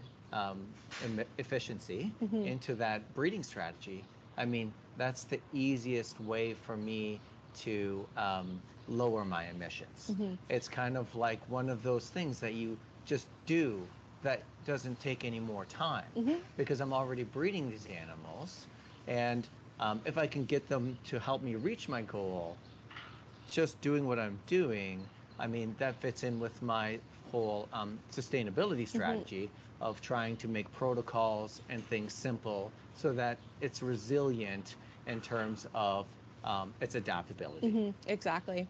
efficiency into that breeding strategy, I mean, that's the easiest way for me to lower my emissions. It's kind of like one of those things that you just do that doesn't take any more time because I'm already breeding these animals. And if I can get them to help me reach my goal, just doing what I'm doing, I mean, that fits in with my whole sustainability strategy of trying to make protocols and things simple so that it's resilient in terms of its adaptability. Exactly.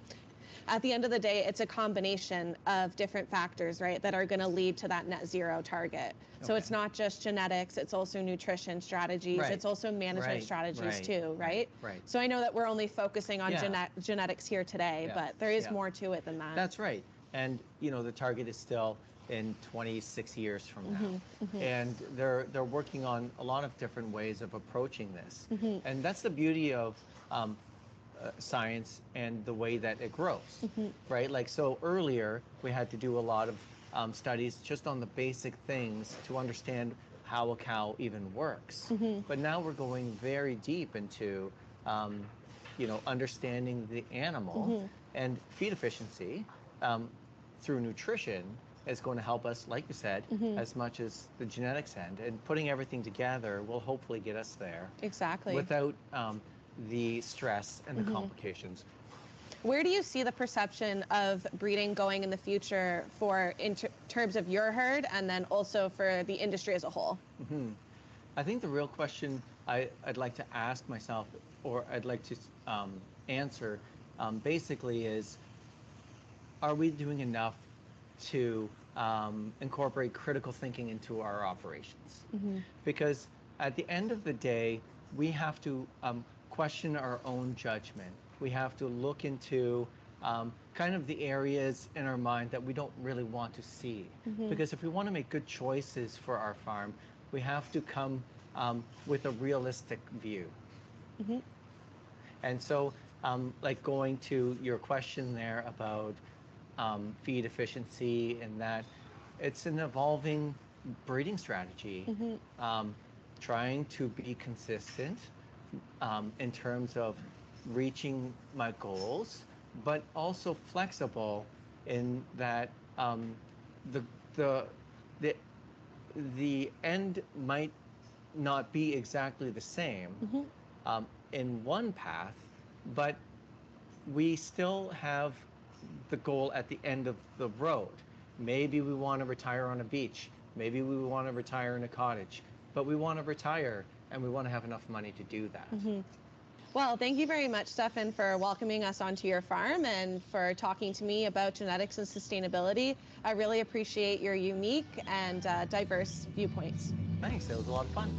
At the end of the day, it's a combination of different factors, right, that are going to lead to that net zero target. So it's not just genetics, it's also nutrition strategies, it's also management strategies too, right? So I know that we're only focusing on genetics here today, but there is more to it than that. That's right. And the target is still in 26 years from now. And they're working on a lot of different ways of approaching this. And that's the beauty of science and the way that it grows, right? Like, so earlier we had to do a lot of studies just on the basic things to understand how a cow even works. But now we're going very deep into, understanding the animal, and feed efficiency through nutrition is going to help us, like you said, as much as the genetics end. And putting everything together will hopefully get us there. Exactly. Without the stress and the complications. Where do you see the perception of breeding going in the future for in terms of your herd and then also for the industry as a whole? I think the real question I'd like to ask myself, or I'd like to answer, basically is, are we doing enough to incorporate critical thinking into our operations? Because at the end of the day, we have to question our own judgment. We have to look into kind of the areas in our mind that we don't really want to see. Because if we want to make good choices for our farm, we have to come with a realistic view. And so, like going to your question there about feed efficiency, and that it's an evolving breeding strategy, trying to be consistent in terms of reaching my goals, but also flexible in that the end might not be exactly the same in one path, but we still have the goal at the end of the road. Maybe we want to retire on a beach. Maybe we want to retire in a cottage, but we want to retire and we want to have enough money to do that. Well, thank you very much, Stefan, for welcoming us onto your farm and for talking to me about genetics and sustainability. I really appreciate your unique and diverse viewpoints. Thanks, it was a lot of fun.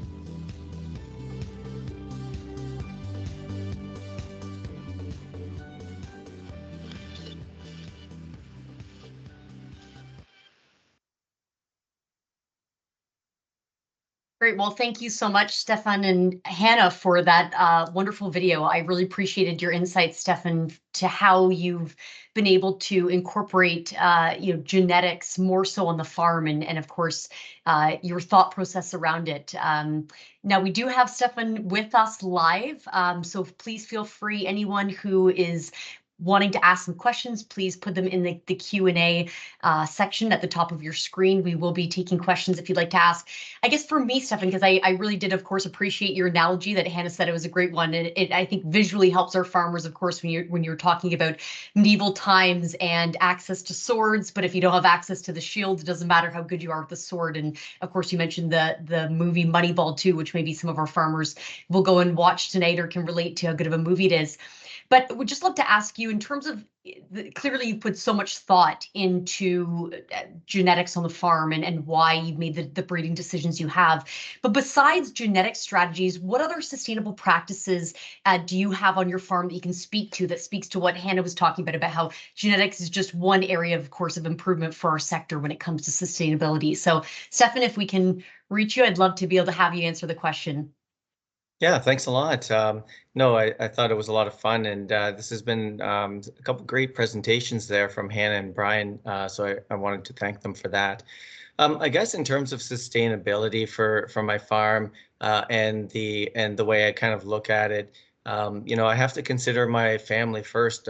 Great. Well, thank you so much, Stefan and Hannah, for that wonderful video. I really appreciated your insights, Stefan, to how you've been able to incorporate, genetics more so on the farm, and of course, your thought process around it. Now, we do have Stefan with us live, so please feel free, anyone who is wanting to ask some questions, please put them in the Q&A section at the top of your screen. We will be taking questions if you'd like to ask. I guess for me, Stefan, because I really did, of course, appreciate your analogy that Hannah said. It was a great one. And it I think visually helps our farmers, of course, when you're talking about medieval times and access to swords. But if you don't have access to the shield, it doesn't matter how good you are with the sword. And of course, you mentioned the movie Moneyball too, which maybe some of our farmers will go and watch tonight or can relate to how good of a movie it is. But would just love to ask you, in terms of, clearly you put so much thought into genetics on the farm and why you've made the breeding decisions you have. But besides genetic strategies, what other sustainable practices do you have on your farm that you can speak to, that speaks to what Hannah was talking about how genetics is just one area, of course, of improvement for our sector when it comes to sustainability? So Stefan, if we can reach you, I'd love to be able to have you answer the question. Yeah, thanks a lot. No, I thought it was a lot of fun, and this has been a couple great presentations there from Hannah and Brian, so I wanted to thank them for that. I guess in terms of sustainability for my farm and the way I kind of look at it, you know, I have to consider my family first.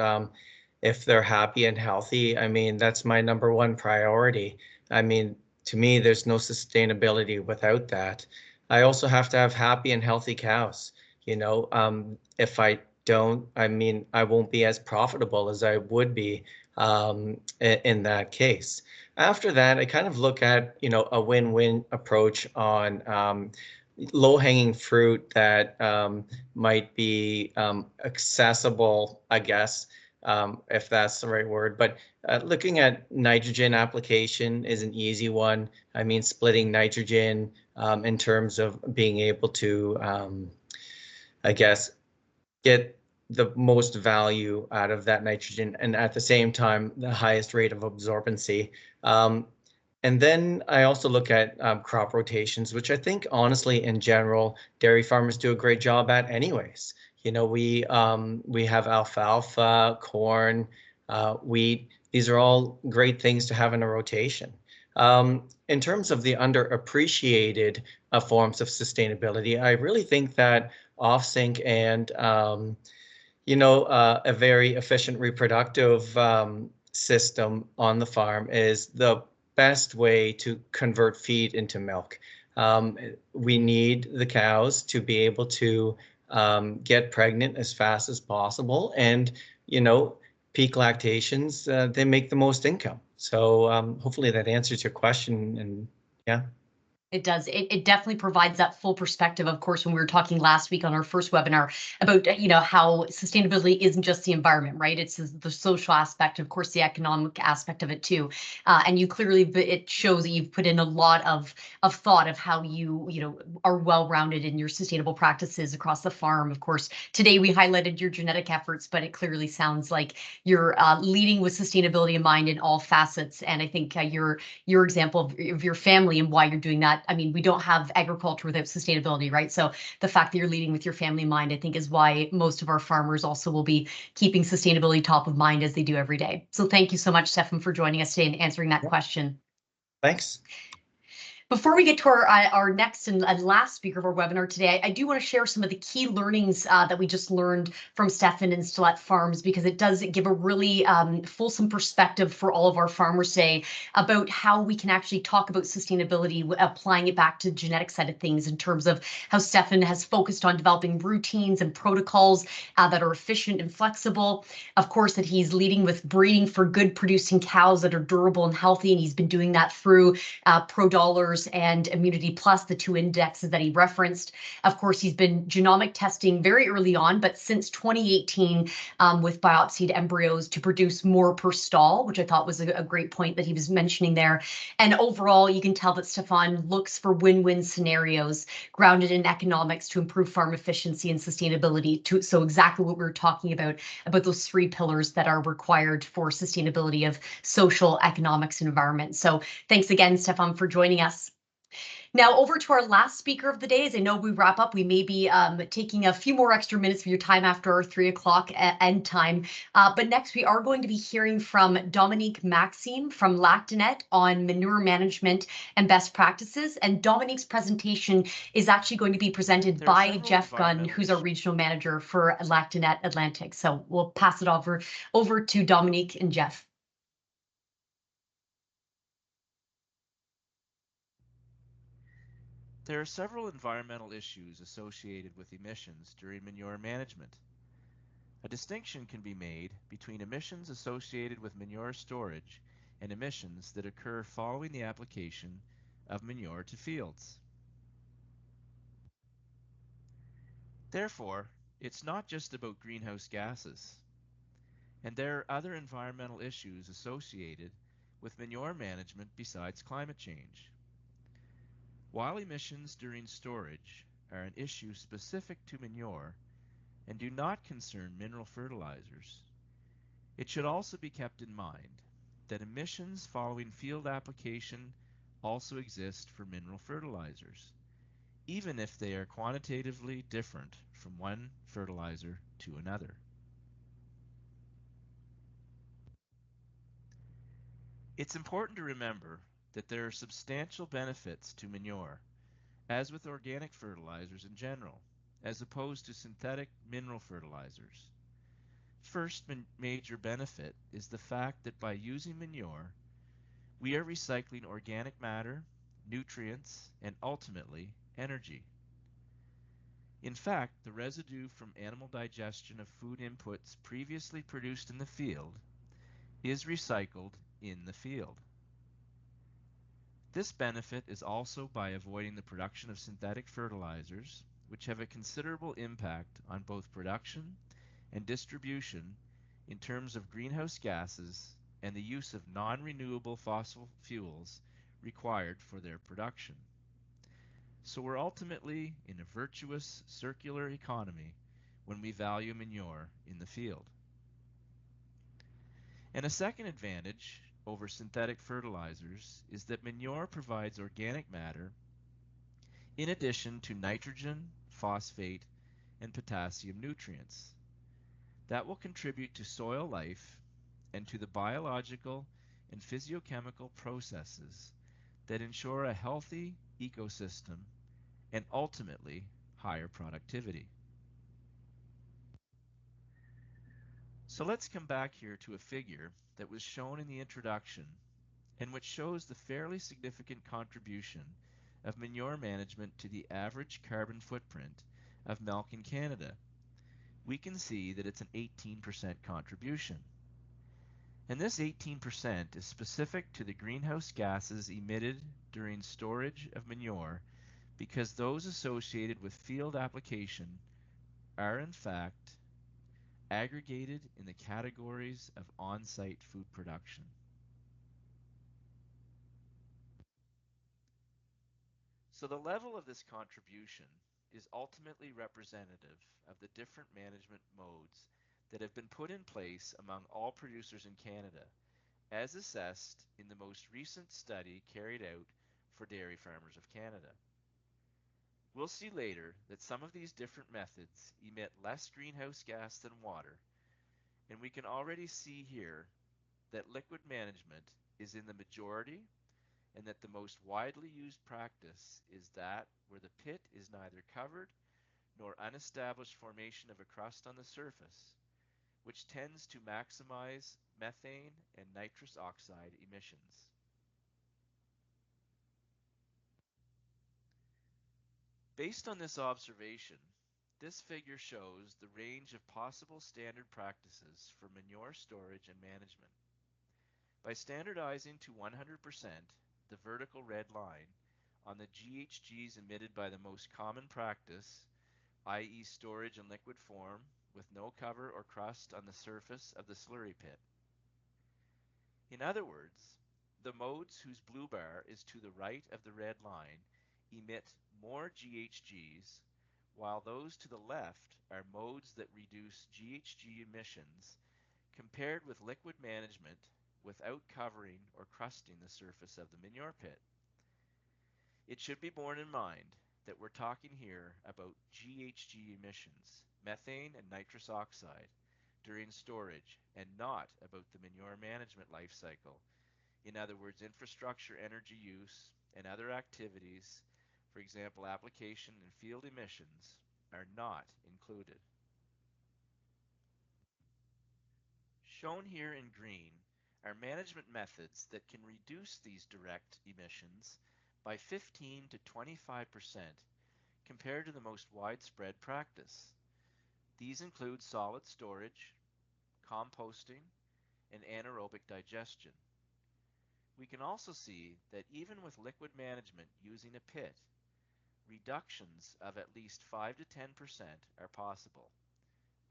If they're happy and healthy, I mean, that's my number one priority. I mean, to me, there's no sustainability without that. I also have to have happy and healthy cows. You know, if I don't, I mean, I won't be as profitable as I would be in that case. After that, I kind of look at, you know, a win-win approach on low-hanging fruit that might be accessible, I guess, if that's the right word. But looking at nitrogen application is an easy one. I mean, splitting nitrogen in terms of being able to, I guess, get the most value out of that nitrogen and at the same time, the highest rate of absorbency. And then I also look at crop rotations, which I think honestly, in general, dairy farmers do a great job at anyways. You know, we have alfalfa, corn, wheat. These are all great things to have in a rotation. In terms of the underappreciated forms of sustainability, I really think that off-sync and you know, a very efficient reproductive system on the farm is the best way to convert feed into milk. We need the cows to be able to get pregnant as fast as possible, and you know, peak lactations, they make the most income. So hopefully that answers your question. And yeah. It does. It definitely provides that full perspective. Of course, when we were talking last week on our first webinar about, you know, how sustainability isn't just the environment, right? It's the social aspect, of course, the economic aspect of it too. And you clearly, it shows that you've put in a lot of thought of how you know, are well-rounded in your sustainable practices across the farm. Of course, today we highlighted your genetic efforts, but it clearly sounds like you're leading with sustainability in mind in all facets. And I think your example of your family and why you're doing that. I mean, we don't have agriculture without sustainability, right? So the fact that you're leading with your family in mind, I think, is why most of our farmers also will be keeping sustainability top of mind as they do every day. So thank you so much, Stefan, for joining us today and answering that question. Thanks. Before we get to our next and last speaker of our webinar today, I do want to share some of the key learnings that we just learned from Stefan and Stilette Farms, because it does give a really fulsome perspective for all of our farmers today about how we can actually talk about sustainability, applying it back to the genetic side of things, in terms of how Stefan has focused on developing routines and protocols that are efficient and flexible. Of course, that he's leading with breeding for good producing cows that are durable and healthy, and he's been doing that through ProDollars and Immunity Plus, the two indexes that he referenced. Of course, he's been genomic testing very early on, but since 2018 with biopsied embryos to produce more per stall, which I thought was a great point that he was mentioning there. And overall, you can tell that Stefan looks for win-win scenarios grounded in economics to improve farm efficiency and sustainability. So exactly what we were talking about those three pillars that are required for sustainability of social, economics, and environment. So thanks again, Stefan, for joining us. Now, over to our last speaker of the day. As I know we wrap up, we may be taking a few more extra minutes of your time after our 3 o'clock end time. But next, we are going to be hearing from Dominique Maxime from Lactanet on manure management and best practices. And Dominique's presentation is actually going to be presented by Jeff Gunn, who's our regional manager for Lactanet Atlantic. So we'll pass it over to Dominique and Jeff. There are several environmental issues associated with emissions during manure management. A distinction can be made between emissions associated with manure storage and emissions that occur following the application of manure to fields. Therefore, it's not just about greenhouse gases. And there are other environmental issues associated with manure management besides climate change. While emissions during storage are an issue specific to manure and do not concern mineral fertilizers, it should also be kept in mind that emissions following field application also exist for mineral fertilizers, even if they are quantitatively different from one fertilizer to another. It's important to remember that there are substantial benefits to manure, as with organic fertilizers in general, as opposed to synthetic mineral fertilizers. First major benefit is the fact that by using manure, we are recycling organic matter, nutrients, and ultimately energy. In fact, the residue from animal digestion of food inputs previously produced in the field is recycled in the field. This benefit is also by avoiding the production of synthetic fertilizers, which have a considerable impact on both production and distribution in terms of greenhouse gases and the use of non-renewable fossil fuels required for their production. So we're ultimately in a virtuous circular economy when we value manure in the field. And a second advantage over synthetic fertilizers is that manure provides organic matter in addition to nitrogen, phosphate, and potassium nutrients that will contribute to soil life and to the biological and physiochemical processes that ensure a healthy ecosystem and ultimately higher productivity. So let's come back here to a figure that was shown in the introduction and which shows the fairly significant contribution of manure management to the average carbon footprint of milk in Canada. We can see that it's an 18% contribution. And this 18% is specific to the greenhouse gases emitted during storage of manure because those associated with field application are in fact aggregated in the categories of on-site food production. So the level of this contribution is ultimately representative of the different management modes that have been put in place among all producers in Canada, as assessed in the most recent study carried out for Dairy Farmers of Canada. We'll see later that some of these different methods emit less greenhouse gas than water, and we can already see here that liquid management is in the majority and that the most widely used practice is that where the pit is neither covered nor unestablished formation of a crust on the surface, which tends to maximize methane and nitrous oxide emissions. Based on this observation, this figure shows the range of possible standard practices for manure storage and management. By standardizing to 100% the vertical red line on the GHGs emitted by the most common practice, i.e. storage in liquid form with no cover or crust on the surface of the slurry pit. In other words, the modes whose blue bar is to the right of the red line emit more GHGs, while those to the left are modes that reduce GHG emissions compared with liquid management without covering or crusting the surface of the manure pit. It should be borne in mind that we're talking here about GHG emissions, methane and nitrous oxide, during storage, and not about the manure management life cycle. In other words, infrastructure, energy use, and other activities, for example, application and field emissions, are not included. Shown here in green are management methods that can reduce these direct emissions by 15 to 25% compared to the most widespread practice. These include solid storage, composting, and anaerobic digestion. We can also see that even with liquid management using a pit, reductions of at least 5 to 10% are possible,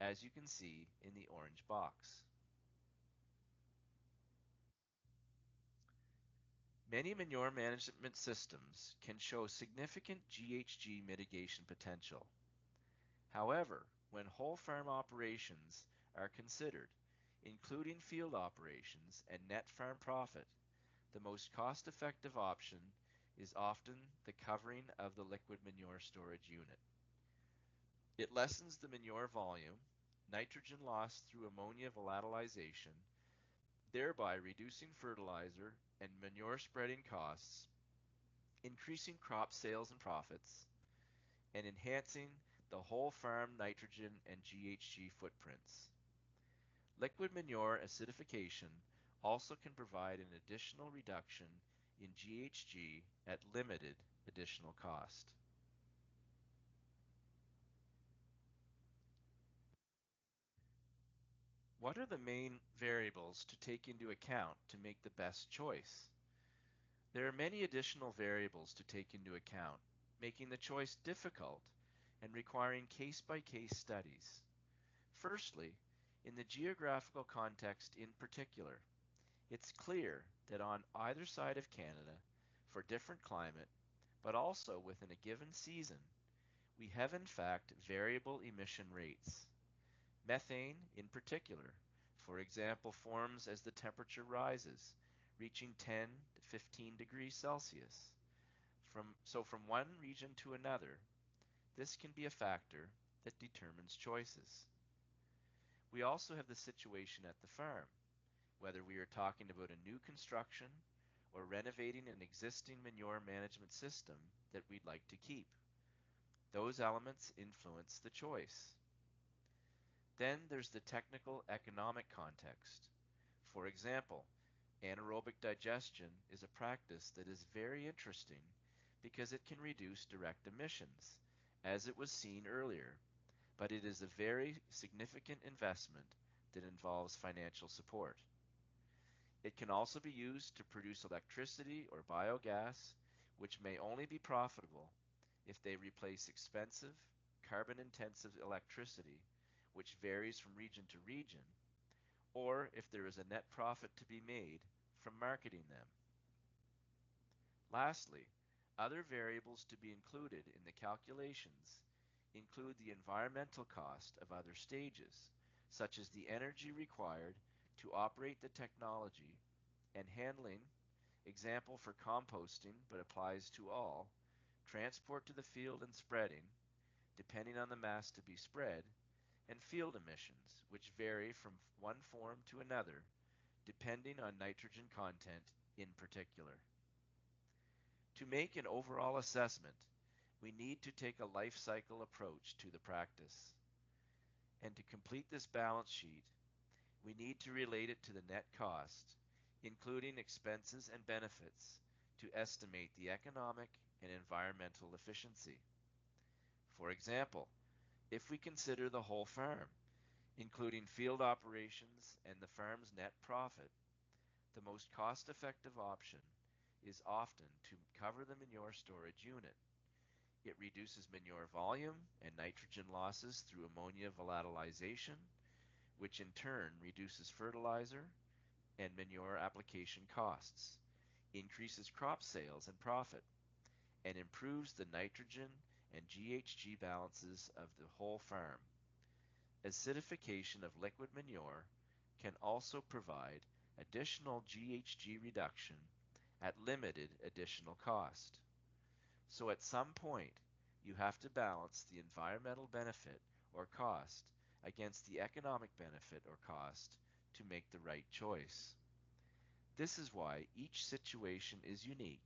as you can see in the orange box. Many manure management systems can show significant GHG mitigation potential. However, when whole farm operations are considered, including field operations and net farm profit, the most cost-effective option is often the covering of the liquid manure storage unit. It lessens the manure volume, nitrogen loss through ammonia volatilization, thereby reducing fertilizer and manure spreading costs, increasing crop sales and profits, and enhancing the whole farm nitrogen and GHG footprints. Liquid manure acidification also can provide an additional reduction in GHG at limited additional cost. What are the main variables to take into account to make the best choice? There are many additional variables to take into account, making the choice difficult and requiring case-by-case studies. Firstly, in the geographical context in particular, it's clear that on either side of Canada, for different climate, but also within a given season, we have in fact variable emission rates. Methane, in particular, for example, forms as the temperature rises, reaching 10 to 15 degrees Celsius. From one region to another, this can be a factor that determines choices. We also have the situation at the farm, whether we are talking about a new construction or renovating an existing manure management system that we'd like to keep. Those elements influence the choice. Then there's the technical economic context. For example, anaerobic digestion is a practice that is very interesting because it can reduce direct emissions, as it was seen earlier, but it is a very significant investment that involves financial support. It can also be used to produce electricity or biogas, which may only be profitable if they replace expensive, carbon-intensive electricity, which varies from region to region, or if there is a net profit to be made from marketing them. Lastly, other variables to be included in the calculations include the environmental cost of other stages, such as the energy required to operate the technology and handling, example for composting but applies to all, transport to the field and spreading, depending on the mass to be spread, and field emissions, which vary from one form to another, depending on nitrogen content in particular. To make an overall assessment, we need to take a life cycle approach to the practice. And to complete this balance sheet, we need to relate it to the net cost, including expenses and benefits, to estimate the economic and environmental efficiency. For example, if we consider the whole farm, including field operations and the farm's net profit, the most cost-effective option is often to cover the manure storage unit. It reduces manure volume and nitrogen losses through ammonia volatilization, which in turn reduces fertilizer and manure application costs, increases crop sales and profit, and improves the nitrogen and GHG balances of the whole farm. Acidification of liquid manure can also provide additional GHG reduction at limited additional cost. So at some point, you have to balance the environmental benefit or cost against the economic benefit or cost to make the right choice. This is why each situation is unique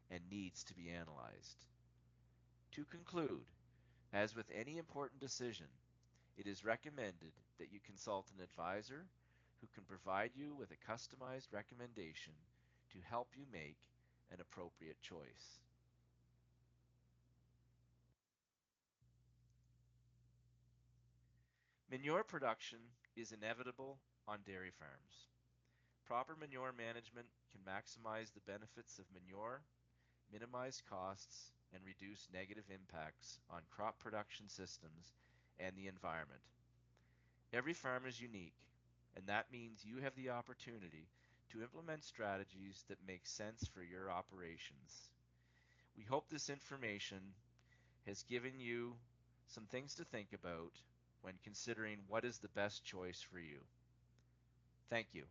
and needs to be analyzed. To conclude, as with any important decision, it is recommended that you consult an advisor who can provide you with a customized recommendation to help you make an appropriate choice. Manure production is inevitable on dairy farms. Proper manure management can maximize the benefits of manure, minimize costs, and reduce negative impacts on crop production systems and the environment. Every farm is unique, and that means you have the opportunity to implement strategies that make sense for your operations. We hope this information has given you some things to think about when considering what is the best choice for you. Thank you.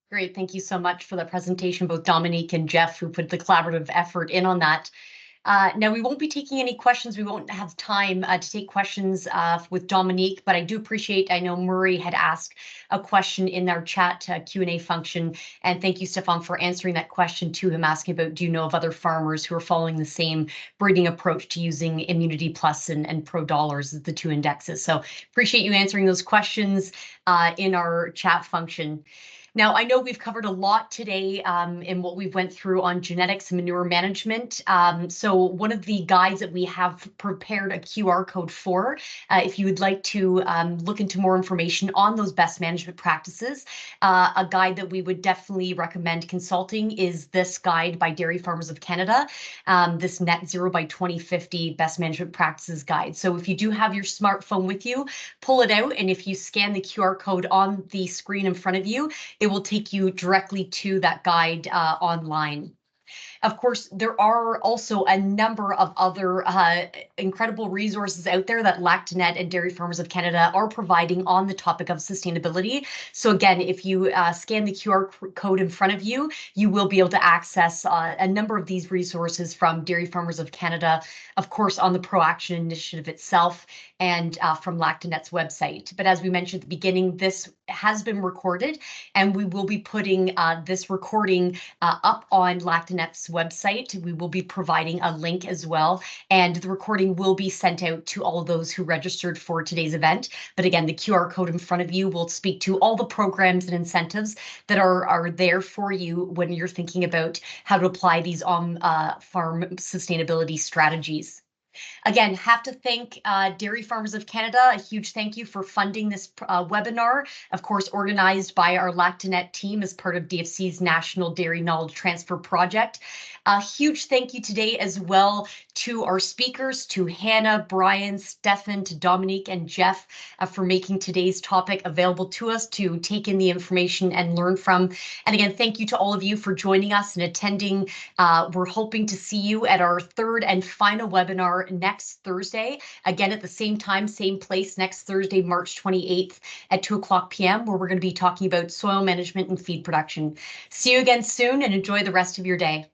Great. Thank you so much for the presentation, both Dominique and Jeff, who put the collaborative effort in on that. Now, we won't be taking any questions. We won't have time to take questions with Dominique, but I do appreciate, I know Murray had asked a question in our chat Q&A function, and thank you, Stefan, for answering that question to him, asking about, do you know of other farmers who are following the same breeding approach to using Immunity Plus and Pro Dollars as the two indexes? So appreciate you answering those questions in our chat function. Now, I know we've covered a lot today in what we've went through on genetics and manure management. So one of the guides that we have prepared a QR code for, if you would like to look into more information on those best management practices, a guide that we would definitely recommend consulting is this guide by Dairy Farmers of Canada, this NetZero by 2050 Best Management Practices Guide. So if you do have your smartphone with you, pull it out, and if you scan the QR code on the screen in front of you, it will take you directly to that guide online. Of course, there are also a number of other incredible resources out there that Lactanet and Dairy Farmers of Canada are providing on the topic of sustainability. So again, if you scan the QR code in front of you, you will be able to access a number of these resources from Dairy Farmers of Canada, of course, on the Pro Action Initiative itself, and from Lactanet's website. But as we mentioned at the beginning, this has been recorded, and we will be putting this recording up on Lactanet's website. We will be providing a link as well, and the recording will be sent out to all of those who registered for today's event. But again, the QR code in front of you will speak to all the programs and incentives that are there for you when you're thinking about how to apply these on-farm sustainability strategies. Again, have to thank Dairy Farmers of Canada. A huge thank you for funding this webinar, of course, organized by our Lactanet team as part of DFC's National Dairy Knowledge Transfer Project. A huge thank you today as well to our speakers, to Hannah, Brian, Stefan, to Dominique and Jeff for making today's topic available to us to take in the information and learn from. And again, thank you to all of you for joining us and attending. We're hoping to see you at our third and final webinar next Thursday, again at the same time, same place, next Thursday, March 28th at 2:00 p.m., where we're going to be talking about soil management and feed production. See you again soon, and enjoy the rest of your day.